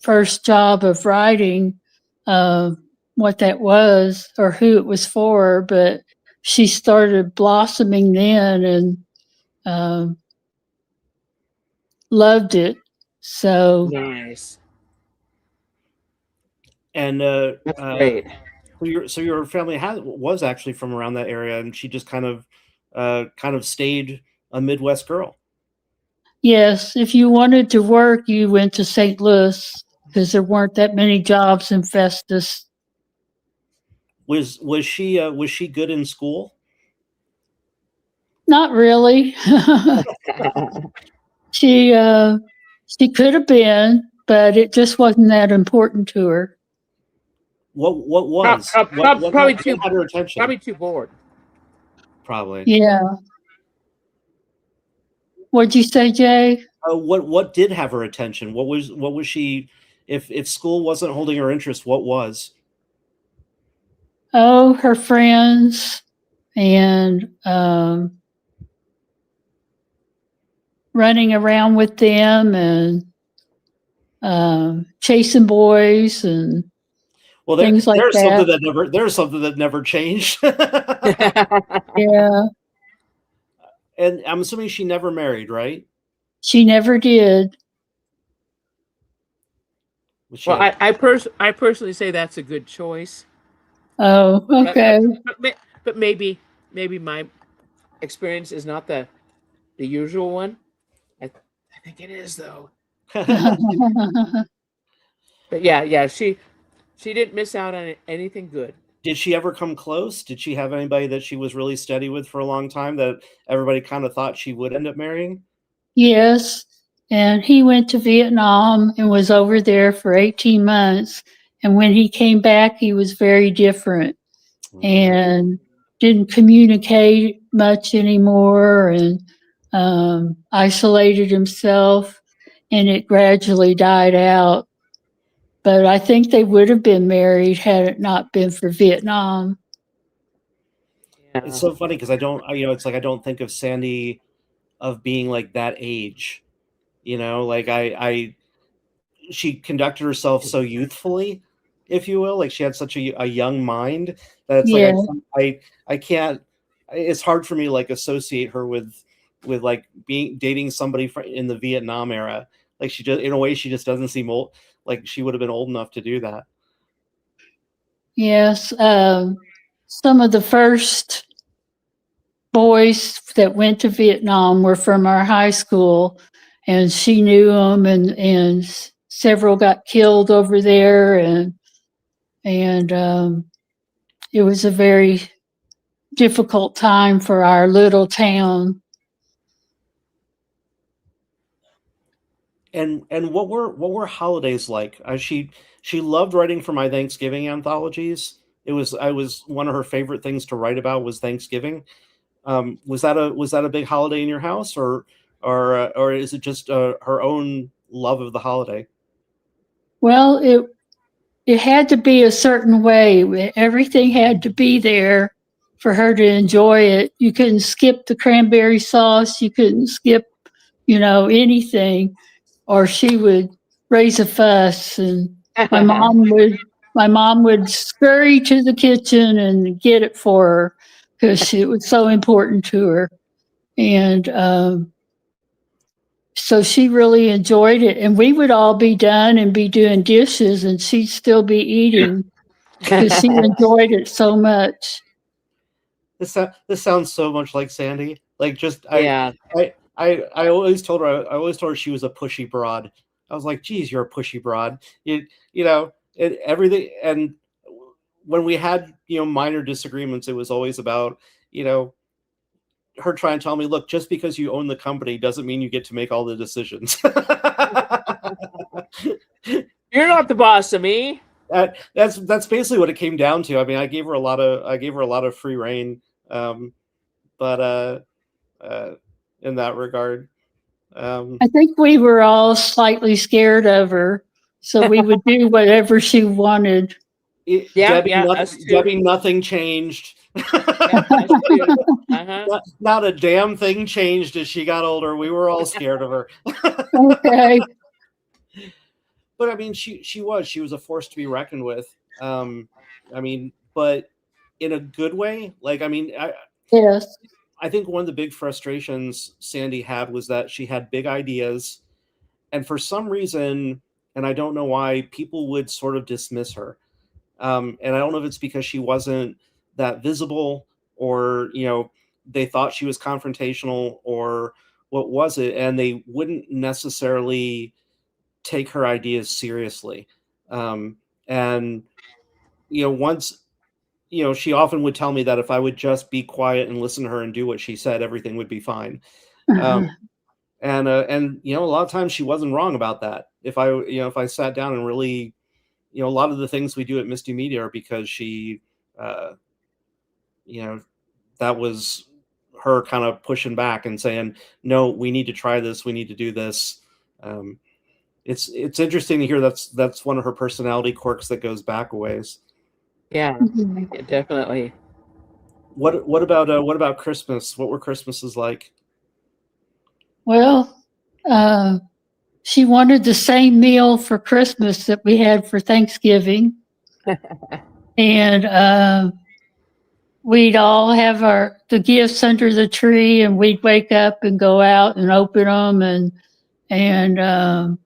first job of writing, what that was or who it was for, but she started blossoming then and loved it. So Nice. And That's great. so your family was actually from around that area, and she just kind of stayed a Midwest girl. yes, if you wanted to work, you went to St. Louis because there weren't that many jobs in Festus. Was she good in school? Not really. She could have been, but it just wasn't that important to her. What was? Probably what had her attention? Probably too bored. Probably. Yeah. What'd you say, Jay? What did have her attention? What was she? If school wasn't holding her interest, what was? Oh, her friends and running around with them and chasing boys and things like that. There's something that never changed. Yeah. And I'm assuming she never married, right? She never did. Well, I personally say that's a good choice. Oh, okay. But maybe my experience is not the usual one. I think it is though. But yeah, she didn't miss out on anything good. Did she ever come close? Did she have anybody that she was really steady with for a long time that everybody kind of thought she would end up marrying? Yes. And he went to Vietnam and was over there for 18 months. And when he came back, he was very different. and didn't communicate much anymore, and isolated himself, and it gradually died out. But I think they would have been married had it not been for Vietnam. It's so funny because I don't, it's like I don't think of Sandy of being like that age, like she conducted herself so youthfully, if you will. Like she had such a young mind that it's Yeah. like I can't. It's hard for me to like associate her with like dating somebody in the Vietnam era. Like she just, in a way, she just doesn't seem old. Like she would have been old enough to do that. Yes. Some of the first boys that went to Vietnam were from our high school, and she knew them, and several got killed over there, and it was a very difficult time for our little town. And what were holidays like? She loved writing for my Thanksgiving anthologies. I was one of her favorite things to write about was Thanksgiving. Was that a big holiday in your house, or is it just her own love of the holiday? Well, it had to be a certain way. Everything had to be there for her to enjoy it. You couldn't skip the cranberry sauce. You couldn't skip, anything, or she would raise a fuss. And my mom would scurry to the kitchen and get it for her because it was so important to her. And so she really enjoyed it, and we would all be done and be doing dishes, and she'd still be eating because she enjoyed it so much. This sounds so much like Sandy. Like just Yeah. I always told her she was a pushy broad. I was like, geez, you're a pushy broad. Everything. And when we had minor disagreements, it was always about her trying to tell me, look, just because you own the company doesn't mean you get to make all the decisions. You're not the boss of me. That's basically what it came down to. I mean, I gave her a lot of free reign, but in that regard, I think we were all slightly scared of her, so we would do whatever she wanted. Debbie, nothing changed. Not a damn thing changed as she got older. We were all scared of her. Okay. But I mean, she was a force to be reckoned with. I mean, but in a good way. Like, I mean, Yes. I think one of the big frustrations Sandy had was that she had big ideas, and for some reason, and I don't know why, people would sort of dismiss her. And I don't know if it's because she wasn't that visible, or they thought she was confrontational, or what was it, and they wouldn't necessarily take her ideas seriously. And once she often would tell me that if I would just be quiet and listen to her and do what she said, everything would be fine. And a lot of times she wasn't wrong about that. If I sat down and really, a lot of the things we do at Misti Media are because she, that was her kind of pushing back and saying, no, we need to try this. We need to do this. It's interesting to hear that's one of her personality quirks that goes back a ways. Yeah, definitely. What about Christmas? What were Christmases like? Well, she wanted the same meal for Christmas that we had for Thanksgiving. And we'd all have the gifts under the tree, and we'd wake up and go out and open them. And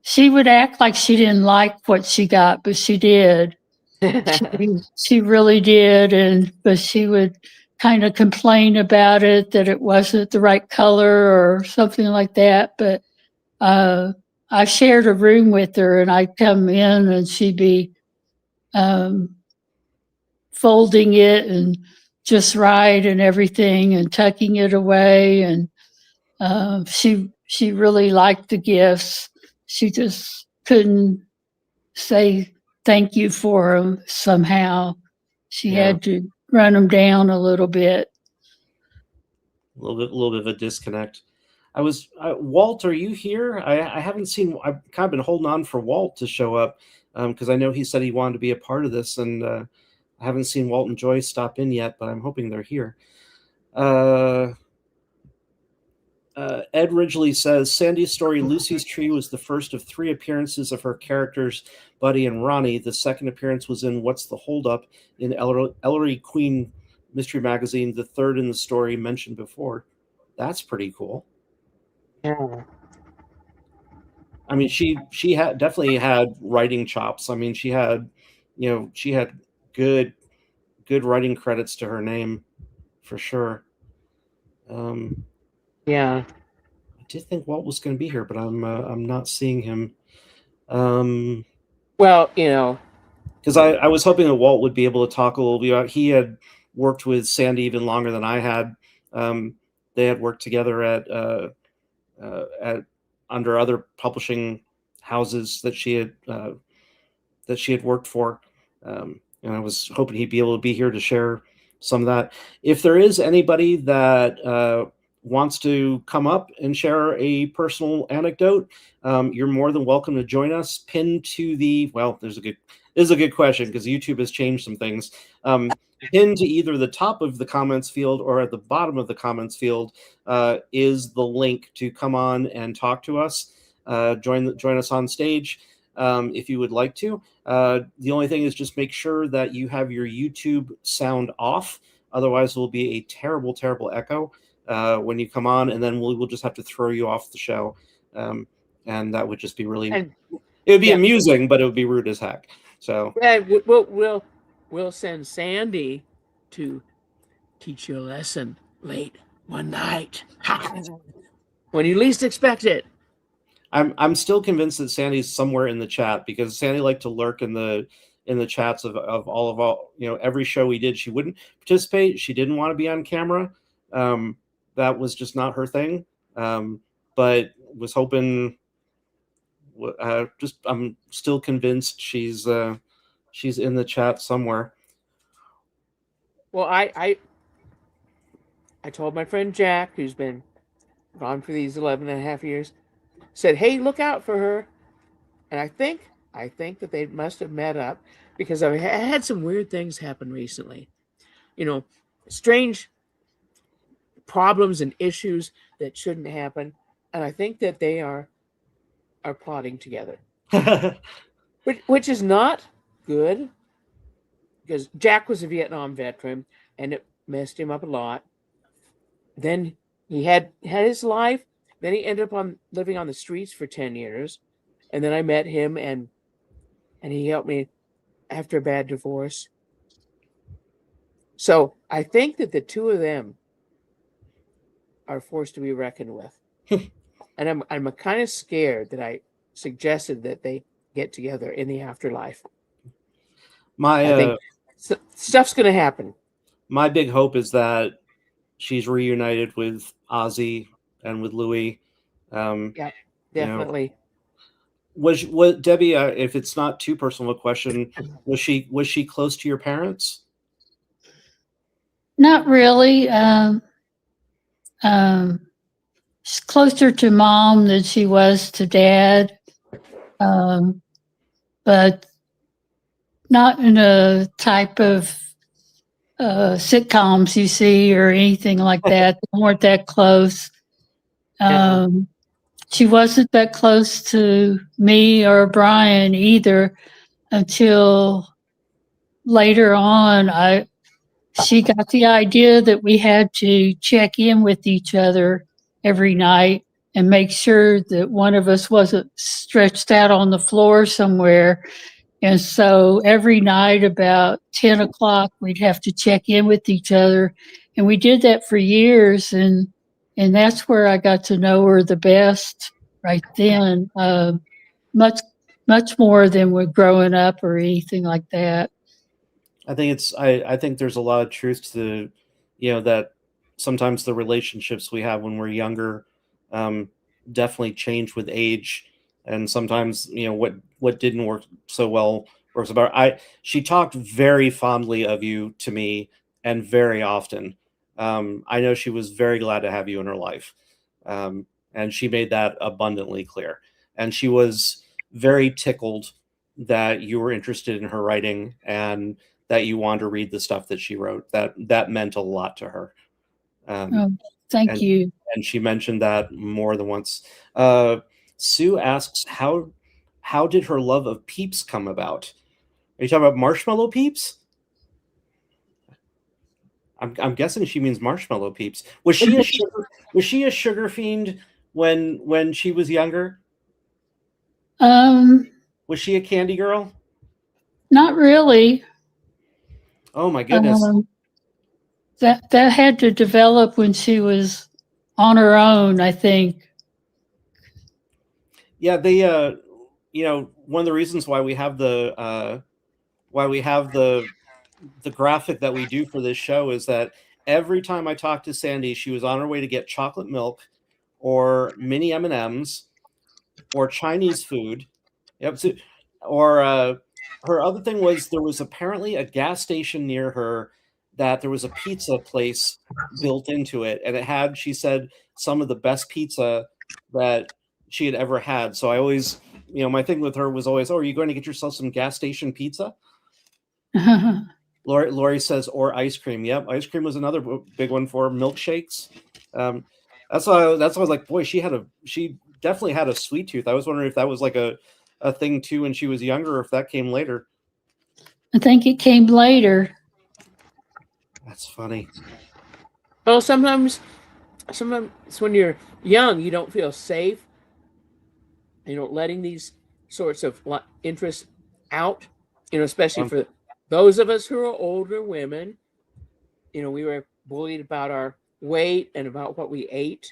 she would act like she didn't like what she got, but she did. She really did. But she would kind of complain about it, that it wasn't the right color or something like that. But I shared a room with her, and I'd come in and she'd be folding it and just right and everything and tucking it away. And she really liked the gifts. She just couldn't say thank you for them somehow. She Yeah. had to run them down a little bit. A little bit of a disconnect. Walt, are you here? I haven't seen. I've kind of been holding on for Walt to show up because I know he said he wanted to be a part of this, and I haven't seen Walt and Joy stop in yet, but I'm hoping they're here. Ed Ridgely says Sandy's story, Lucy's Tree, was the first of 3 appearances of her characters, Buddy and Ronnie. The second appearance was in What's the Holdup in Ellery Queen Mystery Magazine, the third in the story mentioned before. That's pretty cool. Yeah. I mean, she definitely had writing chops. I mean, she had good writing credits to her name, for sure. Yeah. I did think Walt was going to be here, but I'm not seeing him. Well, you know, because I was hoping that Walt would be able to talk a little bit about. He had worked with Sandy even longer than I had. They had worked together at under other publishing houses that she had worked for, and I was hoping he'd be able to be here to share some of that. If there is anybody that wants to come up and share a personal anecdote, you're more than welcome to join us. Pinned to the this is a good question because YouTube has changed some things. Pinned to either the top of the comments field or at the bottom of the comments field is the link to come on and talk to us. Join us on stage if you would like to. The only thing is just make sure that you have your YouTube sound off. Otherwise, it will be a terrible, terrible echo when you come on, and then we'll just have to throw you off the show. And that would just be really. It would be amusing, but it would be rude as heck. So yeah, we'll send Sandy to teach you a lesson late one night when you least expect it. I'm still convinced that Sandy's somewhere in the chat because Sandy liked to lurk in the chats of all every show we did. She wouldn't participate. She didn't want to be on camera. That was just not her thing. But was hoping. I'm still convinced she's in the chat somewhere. Well, I told my friend Jack, who's been gone for these 11 and a half years, said, hey, look out for her. And I think that they must have met up because I had some weird things happen recently. You know, strange problems and issues that shouldn't happen. And I think that they are plotting together, which is not good because Jack was a Vietnam veteran and it messed him up a lot. Then he had his life. Then he ended up living on the streets for 10 years. And then I met him and he helped me after a bad divorce. So I think that the two of them are forced to be reckoned with. And I'm kind of scared that I suggested that they get together in the afterlife. I think stuff's going to happen. My big hope is that she's reunited with Ozzy and with Louis. Yeah, definitely. Was Debbie? If it's not too personal a question, was she close to your parents? Not really. She's closer to Mom than she was to Dad, but not in a type of sitcoms you see or anything like that. They weren't that close. She wasn't that close to me or Brian either until later on. She got the idea that we had to check in with each other every night and make sure that one of us wasn't stretched out on the floor somewhere. And so every night about 10 o'clock, we'd have to check in with each other. And we did that for years. And that's where I got to know her the best right then, much, much more than we're growing up or anything like that. I think there's a lot of truth to, that sometimes the relationships we have when we're younger definitely change with age. And sometimes, what didn't work so well works about. She talked very fondly of you to me, and very often. I know she was very glad to have you in her life, and she made that abundantly clear. And she was very tickled that you were interested in her writing and that you wanted to read the stuff that she wrote. That meant a lot to her. Thank you. And she mentioned that more than once. Sue asks, how did her love of Peeps come about? Are you talking about Marshmallow Peeps? I'm guessing she means Marshmallow Peeps. Was she a sugar fiend when she was younger? Was she a candy girl? Not really. Oh my goodness. That had to develop when she was on her own, I think. Yeah, they one of the reasons why we have the graphic that we do for this show is that every time I talked to Sandy, she was on her way to get chocolate milk or mini M&Ms or Chinese food. Yep. So, or her other thing was there was apparently a gas station near her that there was a pizza place built into it, and it had, she said, some of the best pizza that she had ever had. So I always, my thing with her was always, oh, are you going to get yourself some gas station pizza? Lori says, or ice cream. Yep, ice cream was another big one for her. Milkshakes. That's why I was like, boy, she definitely had a sweet tooth. I was wondering if that was like a thing too when she was younger, or if that came later. I think it came later. That's funny. Well, sometimes when you're young, you don't feel safe. Letting these sorts of interests out. Especially for those of us who are older women. We were bullied about our weight and about what we ate.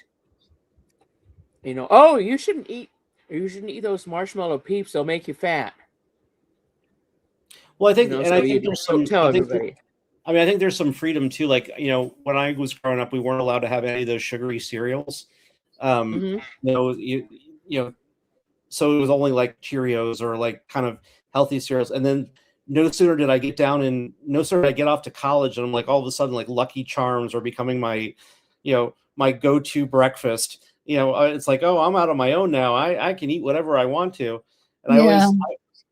Oh, you shouldn't eat those Marshmallow Peeps. They'll make you fat. Well, I think, and I think there's some. Tell everybody. I think there's some freedom too. Like, when I was growing up, we weren't allowed to have any of those sugary cereals. So it was only like Cheerios or like kind of healthy cereals. And then no sooner did I get off to college, and I'm like, all of a sudden, like Lucky Charms are becoming my, my go-to breakfast. It's like, oh, I'm out on my own now. I can eat whatever I want to. And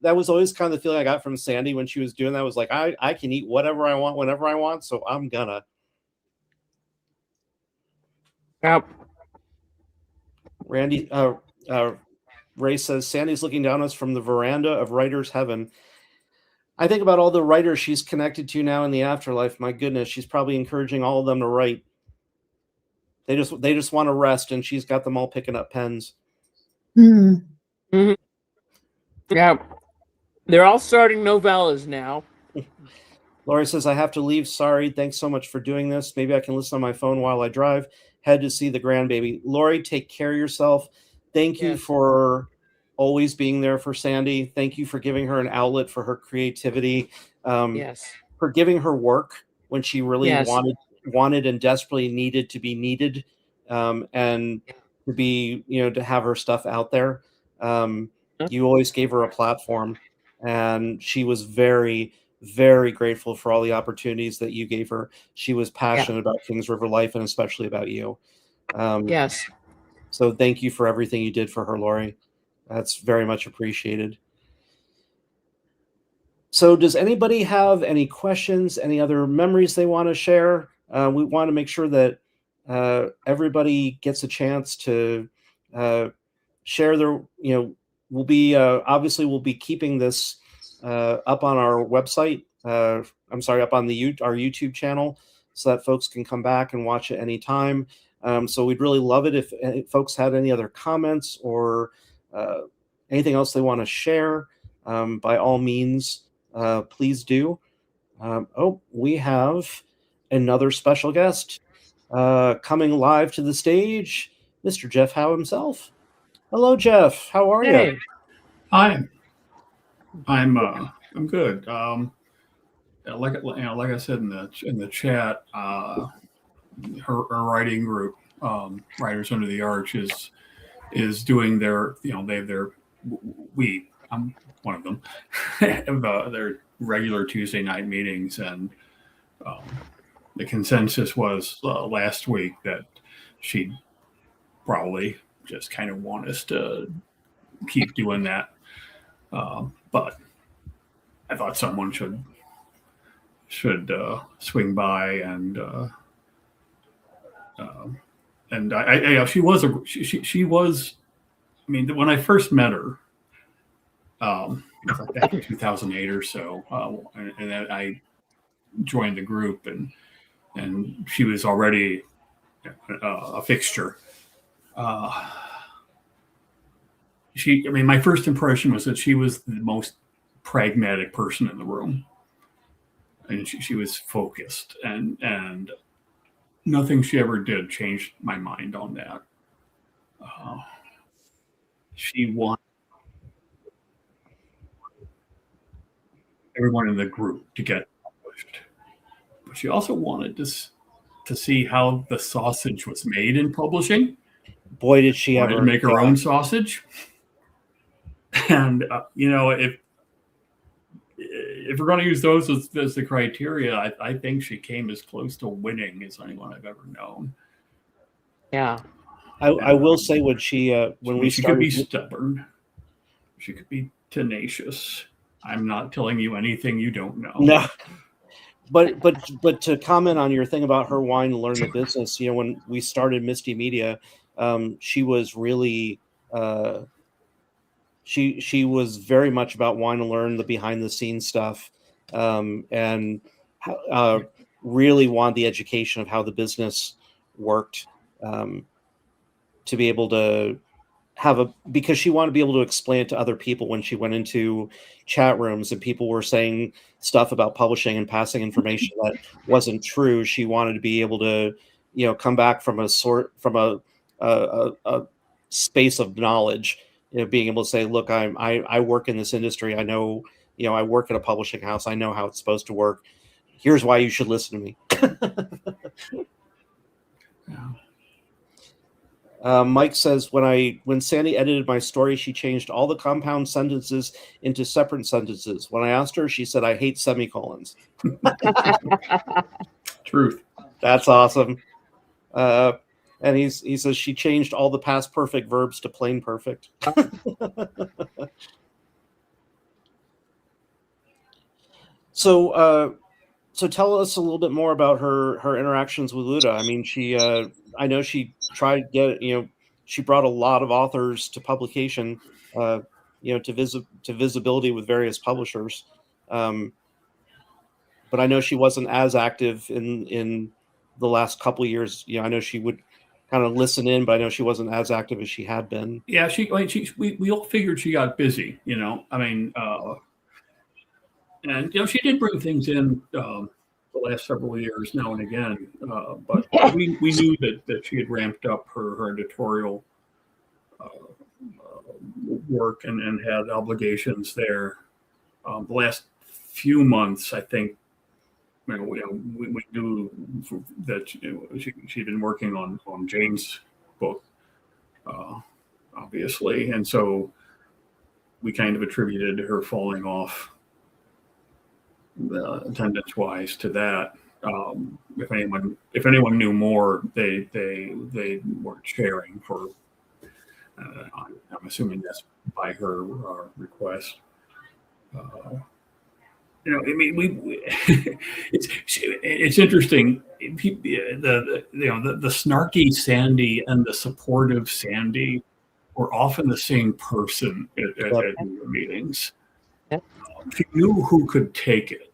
that was always kind of the feeling I got from Sandy when she was doing that. Was like, I can eat whatever I want, whenever I want. So I'm gonna. Yep. Randy, Ray says, Sandy's looking down on us from the veranda of writer's heaven. I think about all the writers she's connected to now in the afterlife. My goodness, she's probably encouraging all of them to write. They just want to rest, and she's got them all picking up pens. Mm-hmm. Yeah. They're all starting novellas now. Lori says, I have to leave. Sorry. Thanks so much for doing this. Maybe I can listen on my phone while I drive. Head to see the grandbaby. Lori, take care of yourself. Thank you for always being there for Sandy. Thank you for giving her an outlet for her creativity. For giving her work when she really wanted and desperately needed to be needed, and to be, to have her stuff out there. You always gave her a platform, and she was very, very grateful for all the opportunities that you gave her. She was passionate about Kings River life, and especially about you. So thank you for everything you did for her, Lori. That's very much appreciated. So does anybody have any questions, any other memories they want to share? We want to make sure that everybody gets a chance to share their, we'll be keeping this up on our website. Up on our YouTube channel, so that folks can come back and watch it anytime. So we'd really love it if folks had any other comments or anything else they want to share. By all means, please do. We have another special guest coming live to the stage, Mr. Jeff Howe himself. Hello, Jeff. How are you? Hi. I'm good. Like I said in the chat, her writing group, Writers Under the Arch, is doing their, they have their, we I'm one of them. Their regular Tuesday night meetings, and the consensus was last week that she'd probably just kind of want us to keep doing that. But I thought someone should swing by and she was. I mean, when I first met her, it was like back in 2008 or so, and then I joined the group, and she was already a fixture. I mean, my first impression was that she was the most pragmatic person in the room, and she was focused, and nothing she ever did changed my mind on that. She wanted everyone in the group to get published, but she also wanted to see how the sausage was made in publishing. Boy, did she wanted ever to make her own sausage. And if we're going to use those as the criteria, I think she came as close to winning as anyone I've ever known. Yeah. I will say when she could be stubborn, she could be tenacious. I'm not telling you anything you don't know. No, but to comment on your thing about her wanting to learn the business, when we started Misti Media, she was really she was very much about wanting to learn the behind the scenes stuff, and really wanted the education of how the business worked. To be able to because she wanted to be able to explain it to other people when she went into chat rooms and people were saying stuff about publishing and passing information that wasn't true. She wanted to be able to, come back from a space of knowledge, being able to say, look, I work in this industry. I know, I work at a publishing house. I know how it's supposed to work. Here's why you should listen to me. Yeah. Mike says, when Sandy edited my story, she changed all the compound sentences into separate sentences. When I asked her, she said, I hate semicolons. Truth. That's awesome. And he says she changed all the past perfect verbs to plain perfect. So tell us a little bit more about her interactions with Luda. I mean, I know she tried to get, she brought a lot of authors to publication, to visibility with various publishers. But I know she wasn't as active in the last couple of years. I know she would kind of listen in, but I know she wasn't as active as she had been. Yeah, we all figured she got busy, I mean, and she did bring things in the last several years now and again, but we knew that she had ramped up her editorial work and had obligations there. The last few months, I think, we knew that she'd been working on Jane's book, obviously, and so we kind of attributed her falling off attendance-wise to that. If anyone knew more, they weren't sharing. For I'm assuming that's by her request. I mean, it's interesting. The snarky Sandy and the supportive Sandy were often the same person at meetings. Yep. She knew who could take it,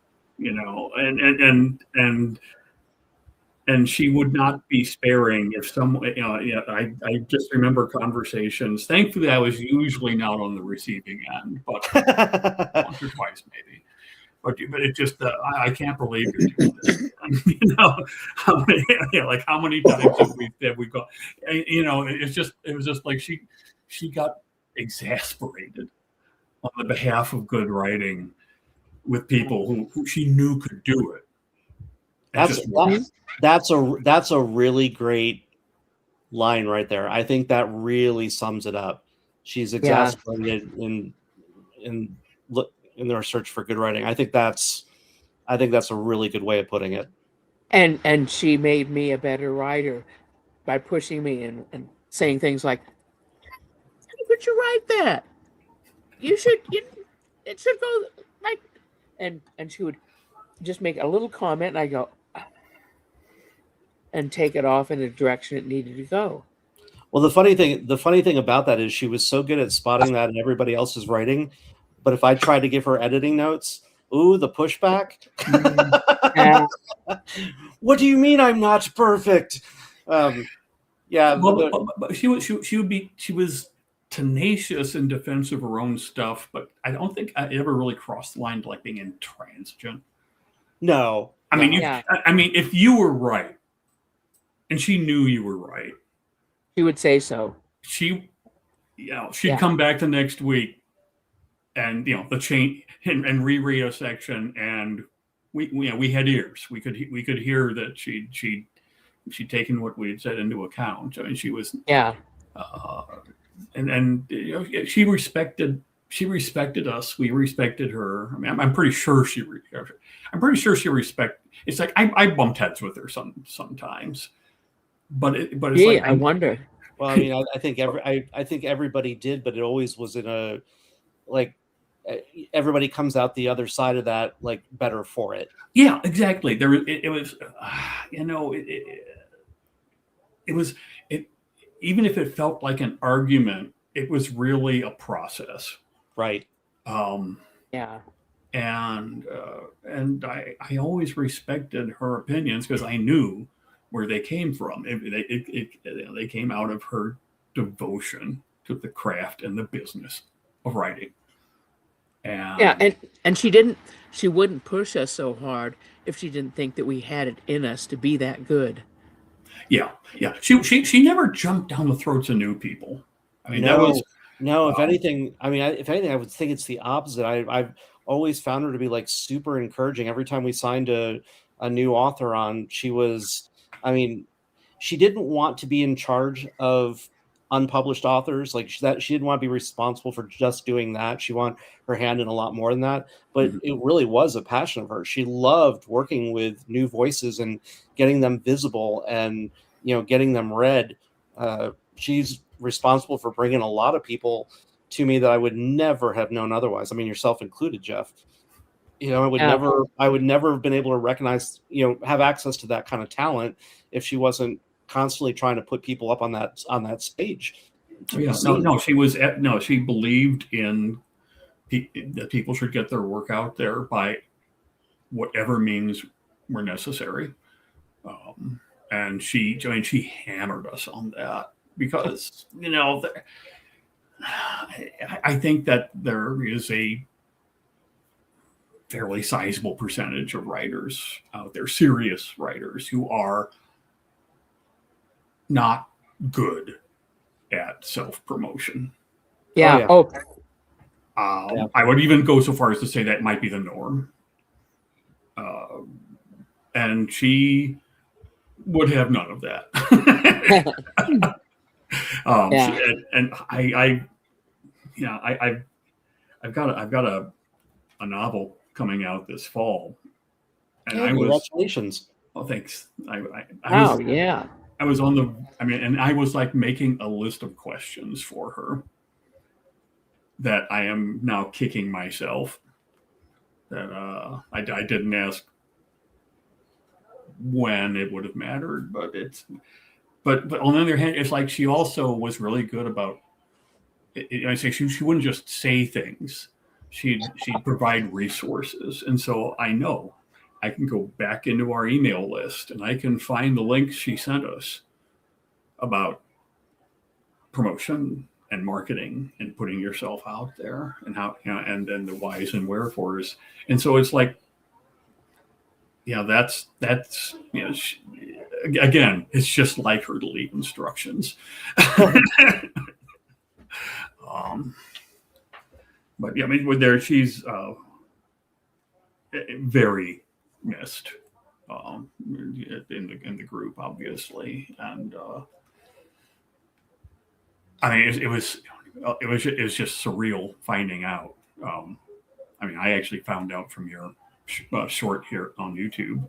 and she would not be sparing if someone. I just remember conversations. Thankfully, I was usually not on the receiving end, but once or twice maybe. But it just I can't believe you're doing this. How many times have we gone? It was just like she got exasperated on the behalf of good writing with people who she knew could do it. That's a really great line right there. I think that really sums it up. She's exasperated in their search for good writing. I think that's a really good way of putting it. And she made me a better writer by pushing me and saying things like, "How could you write that? It should go like," and she would just make a little comment, and I go and take it off in the direction it needed to go. Well, the funny thing about that is she was so good at spotting that in everybody else's writing, but if I tried to give her editing notes, ooh, the pushback. Yeah. What do you mean I'm not perfect? Yeah. But she was tenacious in defense of her own stuff, but I don't think I ever really crossed the line to like being intransigent. No. I mean, Yeah. I mean, if you were right, and she knew you were right, She would say so. she'd come back the next week, and the change and reread a section, and we had ears. We could hear that she'd taken what we had said into account. I mean, she was and she respected us. We respected her. I mean, I'm pretty sure she respected. It's like I bumped heads with her sometimes, but it's like I wonder. Well, I mean, I think everybody did, but it always was in a like everybody comes out the other side of that like better for it. Yeah, exactly. It was, even if it felt like an argument, it was really a process. Right. Yeah. And I always respected her opinions because I knew where they came from. They came out of her devotion to the craft and the business of writing. And she wouldn't push us so hard if she didn't think that we had it in us to be that good. Yeah. She never jumped down the throats of new people. I mean, if anything, I would think it's the opposite. I've always found her to be like super encouraging. Every time we signed a new author on, she didn't want to be in charge of unpublished authors. Like she didn't want to be responsible for just doing that. She wanted her hand in a lot more than that, but it really was a passion of hers. She loved working with new voices and getting them visible and, getting them read. She's responsible for bringing a lot of people to me that I would never have known otherwise. I mean, yourself included, Jeff. I would never have been able to recognize, have access to that kind of talent if she wasn't constantly trying to put people up on that stage. Yeah, she believed in that people should get their work out there by whatever means were necessary. And she hammered us on that because, I think that there is a fairly sizable percentage of writers out there, serious writers, who are not good at self-promotion. Yeah. I would even go so far as to say that might be the norm. And she would have none of that. I've got a novel coming out this fall, and congratulations! Oh, thanks. I was and I was like making a list of questions for her that I am now kicking myself that I didn't ask when it would have mattered, but on the other hand, it's like she also was really good about it. I say she wouldn't just say things; she'd provide resources, and so I know I can go back into our email list and I can find the links she sent us about promotion and marketing and putting yourself out there and how, and then the whys and wherefores. And so it's like, that's again, it's just like her to leave instructions. But yeah, I mean, she's very missed in the group, obviously, and I mean, it was just surreal finding out. I mean, I actually found out from your short here on YouTube,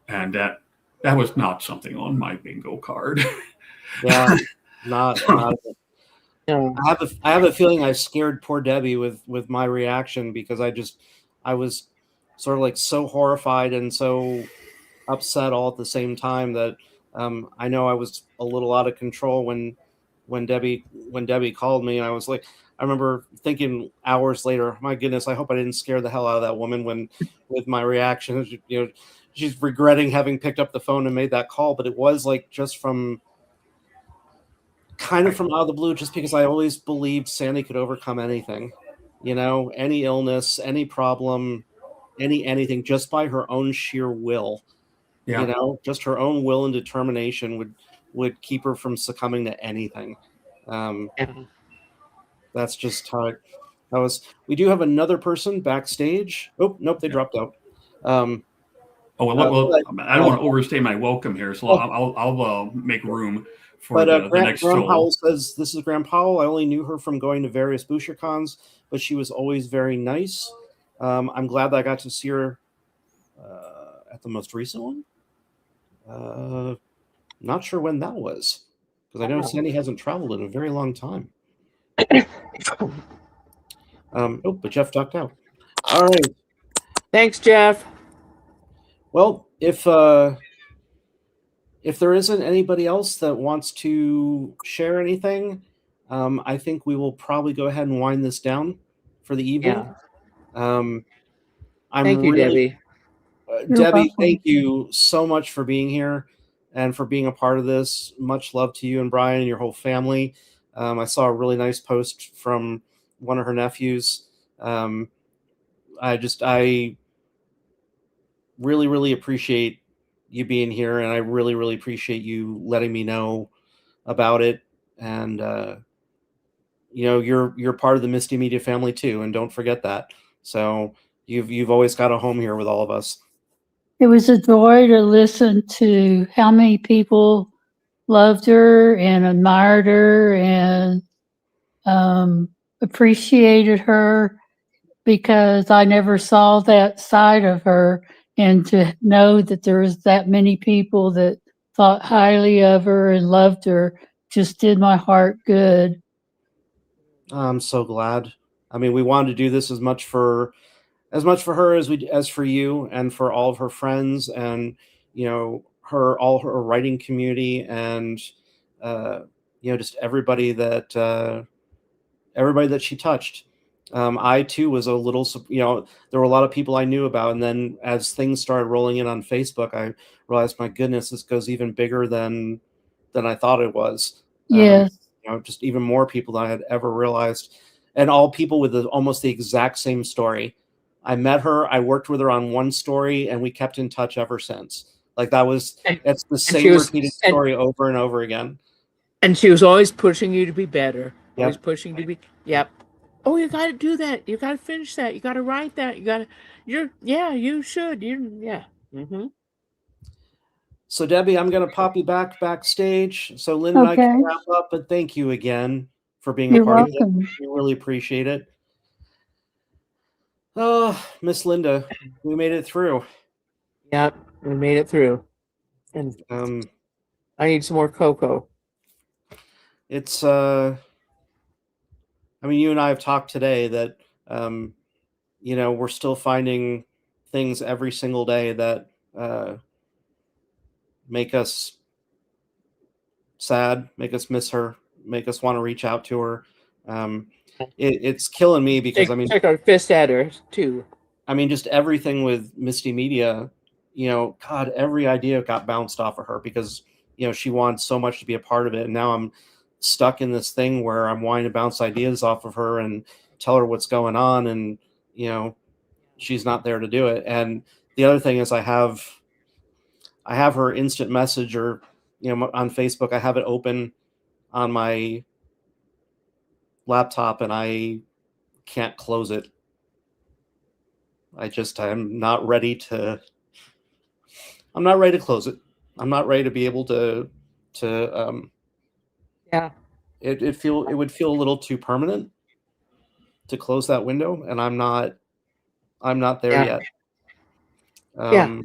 and that was not something on my bingo card. Yeah, not. No. I have a feeling I scared poor Debbie with my reaction, because I was sort of like so horrified and so upset all at the same time that I know I was a little out of control when Debbie called me, and I was like, I remember thinking hours later, my goodness, I hope I didn't scare the hell out of that woman with my reaction. You know, she's regretting having picked up the phone and made that call, but it was like just from kind of from out of the blue, just because I always believed Sandy could overcome anything, you know, any illness, any problem, anything, just by her own sheer will. Yeah. You know, just her own will and determination would keep her from succumbing to anything. That's just how that was. We do have another person backstage. Oh, nope, they dropped out. Well, I don't want to overstay my welcome here, so I'll make room for the next Graham soul. Powell says, "This is Graham Powell. I only knew her from going to various BoucherCons, but she was always very nice. I'm glad that I got to see her at the most recent one. Not sure when that was, because I know Sandy hasn't traveled in a very long time." But Jeff ducked out. All right. Thanks, Jeff. Well, if there isn't anybody else that wants to share anything, I think we will probably go ahead and wind this down for the evening. Yeah. Thank you, Debbie. Debbie, thank you so much for being here and for being a part of this. Much love to you and Brian and your whole family. I saw a really nice post from one of her nephews. I really, really appreciate you being here, and I really, really appreciate you letting me know about it. And you know, you're part of the Misti Media family too, and don't forget that. So you've always got a home here with all of us. It was a joy to listen to how many people loved her and admired her and appreciated her, because I never saw that side of her. And to know that there was that many people that thought highly of her and loved her just did my heart good. I'm so glad. I mean, we wanted to do this as much for her as for you and for all of her friends, and you know, all her writing community, and you know, just everybody that she touched. I too was a little, you know, there were a lot of people I knew about, and then as things started rolling in on Facebook, I realized, my goodness, this goes even bigger than I thought it was. Yes. You know, just even more people than I had ever realized, and all people with almost the exact same story. I met her, I worked with her on one story, and we kept in touch ever since. Like it's the same repeated story over and over again. And she was always pushing you to be better. Yep. Always pushing you to be, yep. Oh, you got to do that. You got to finish that. You got to write that. You should. Yeah. Mm-hmm. So Debbie, I'm going to pop you backstage so Lynn and I can wrap up, but thank you again for being a part of it. We really appreciate it. Oh, Miss Linda, we made it through. Yep, we made it through. And I need some more cocoa. It's I mean, you and I have talked today that you know, we're still finding things every single day that make us sad, make us miss her, make us want to reach out to her. It's killing me because take our fist at her too. I mean, just everything with Misti Media, you know, God, every idea got bounced off of her because, you know, she wanted so much to be a part of it. And now I'm stuck in this thing where I'm wanting to bounce ideas off of her and tell her what's going on. And, you know, she's not there to do it. And the other thing is I have her instant message, or, you know, on Facebook, I have it open on my laptop and I can't close it. I'm not ready to close it. I'm not ready to be able to yeah. It would feel a little too permanent. to close that window, and I'm not there Yeah. yet. Yeah.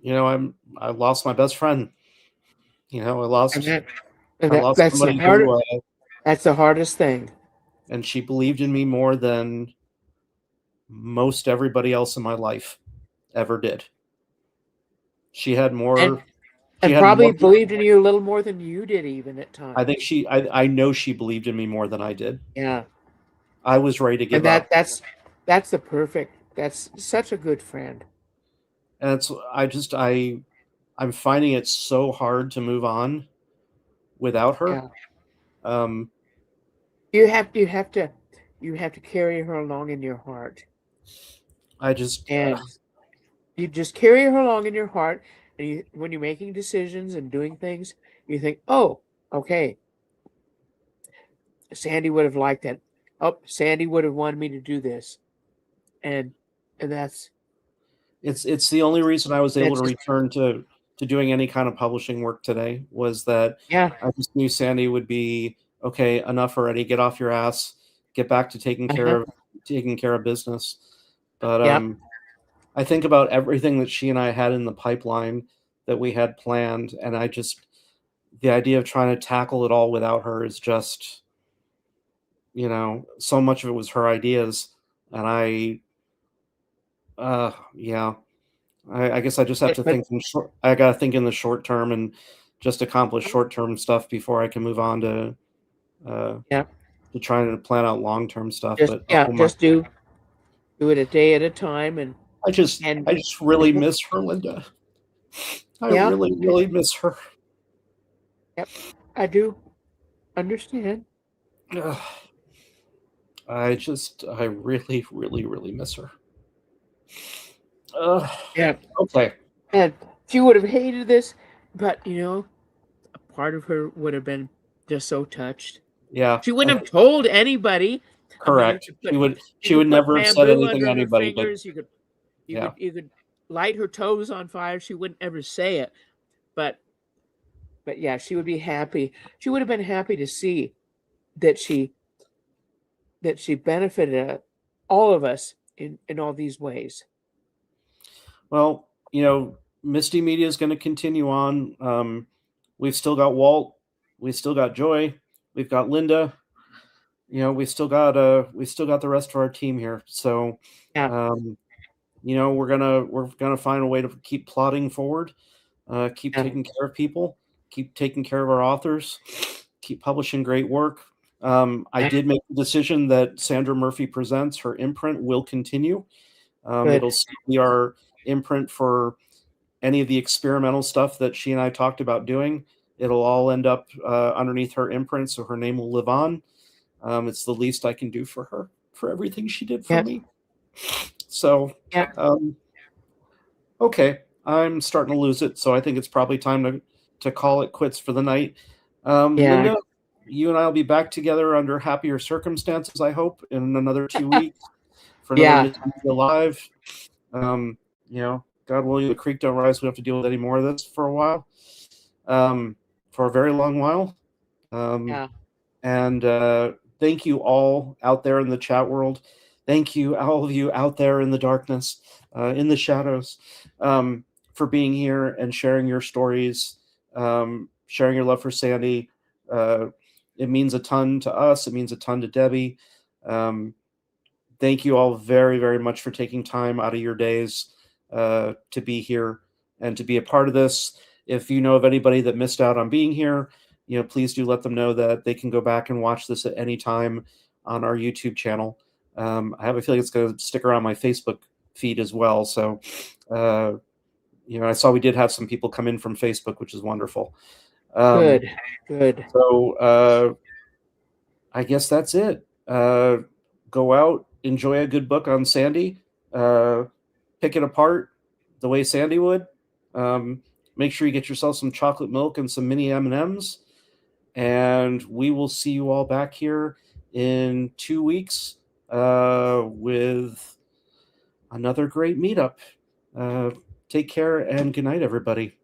You know, I lost my best friend. You know, I lost That's somebody who, that's the hardest thing. and she believed in me more than most everybody else in my life ever did. She had more. And probably believed in you a little more than you did, even at times. I think I know she believed in me more than I did. Yeah. I was ready to give up. That's the perfect. That's such a good friend. And I'm finding it so hard to move on without her. Yeah. Um, You have to carry her along in your heart. And you just carry her along in your heart, and when you're making decisions and doing things, you think, oh, okay, Sandy would have liked that. Oh, Sandy would have wanted me to do this. And that's it's the only reason I was able to return to doing any kind of publishing work today, was that I just knew Sandy would be, okay, enough already, get off your ass, get back to taking care of business. But I think about everything that she and I had in the pipeline that we had planned, and the idea of trying to tackle it all without her is just, you know, so much of it was her ideas, and I guess I just have to think I gotta think in the short term and just accomplish short-term stuff before I can move on to trying to plan out long-term stuff. Just do it a day at a time. And I just really miss her, Linda. I really, really miss her. Yep, I do understand. I really, really, really miss her. Okay. And she would have hated this, but you know, a part of her would have been just so touched. Yeah. She wouldn't have told anybody. Correct. I mean, she would never have said anything to anybody. But you could light her toes on fire. She wouldn't ever say it, but yeah, she would be happy. She would have been happy to see that she benefited all of us in all these ways. Well, you know, Misti Media is going to continue on. We've still got Walt, we've still got Joy, we've got Linda. You know, we still got the rest of our team here. So, you know, we're gonna find a way to keep plodding forward, keep taking care of people, keep taking care of our authors, keep publishing great work. I did make the decision that Sandra Murphy Presents, her imprint, will continue. It'll still be our imprint for any of the experimental stuff that she and I talked about doing. It'll all end up underneath her imprint, so her name will live on. It's the least I can do for her, for everything she did for me. So, okay, I'm starting to lose it, so I think it's probably time to call it quits for the night. Linda, you and I will be back together under happier circumstances, I hope, in another 2 weeks for another Misti Media Live. You know, God willing, the creek don't rise. We don't have to deal with any more of this for a while, for a very long while. And thank you all out there in the chat world. Thank you, all of you out there in the darkness, in the shadows, for being here and sharing your stories, sharing your love for Sandy. It means a ton to us. It means a ton to Debbie. Thank you all very, very much for taking time out of your days to be here and to be a part of this. If you know of anybody that missed out on being here, you know, please do let them know that they can go back and watch this at any time on our YouTube channel. I have a feeling it's going to stick around my Facebook feed as well. So, you know, I saw we did have some people come in from Facebook, which is wonderful. Good. So I guess that's it. Go out, enjoy a good book on Sandy. Pick it apart the way Sandy would. Make sure you get yourself some chocolate milk and some mini M&Ms. And we will see you all back here in 2 weeks with another great meetup. Take care and good night, everybody.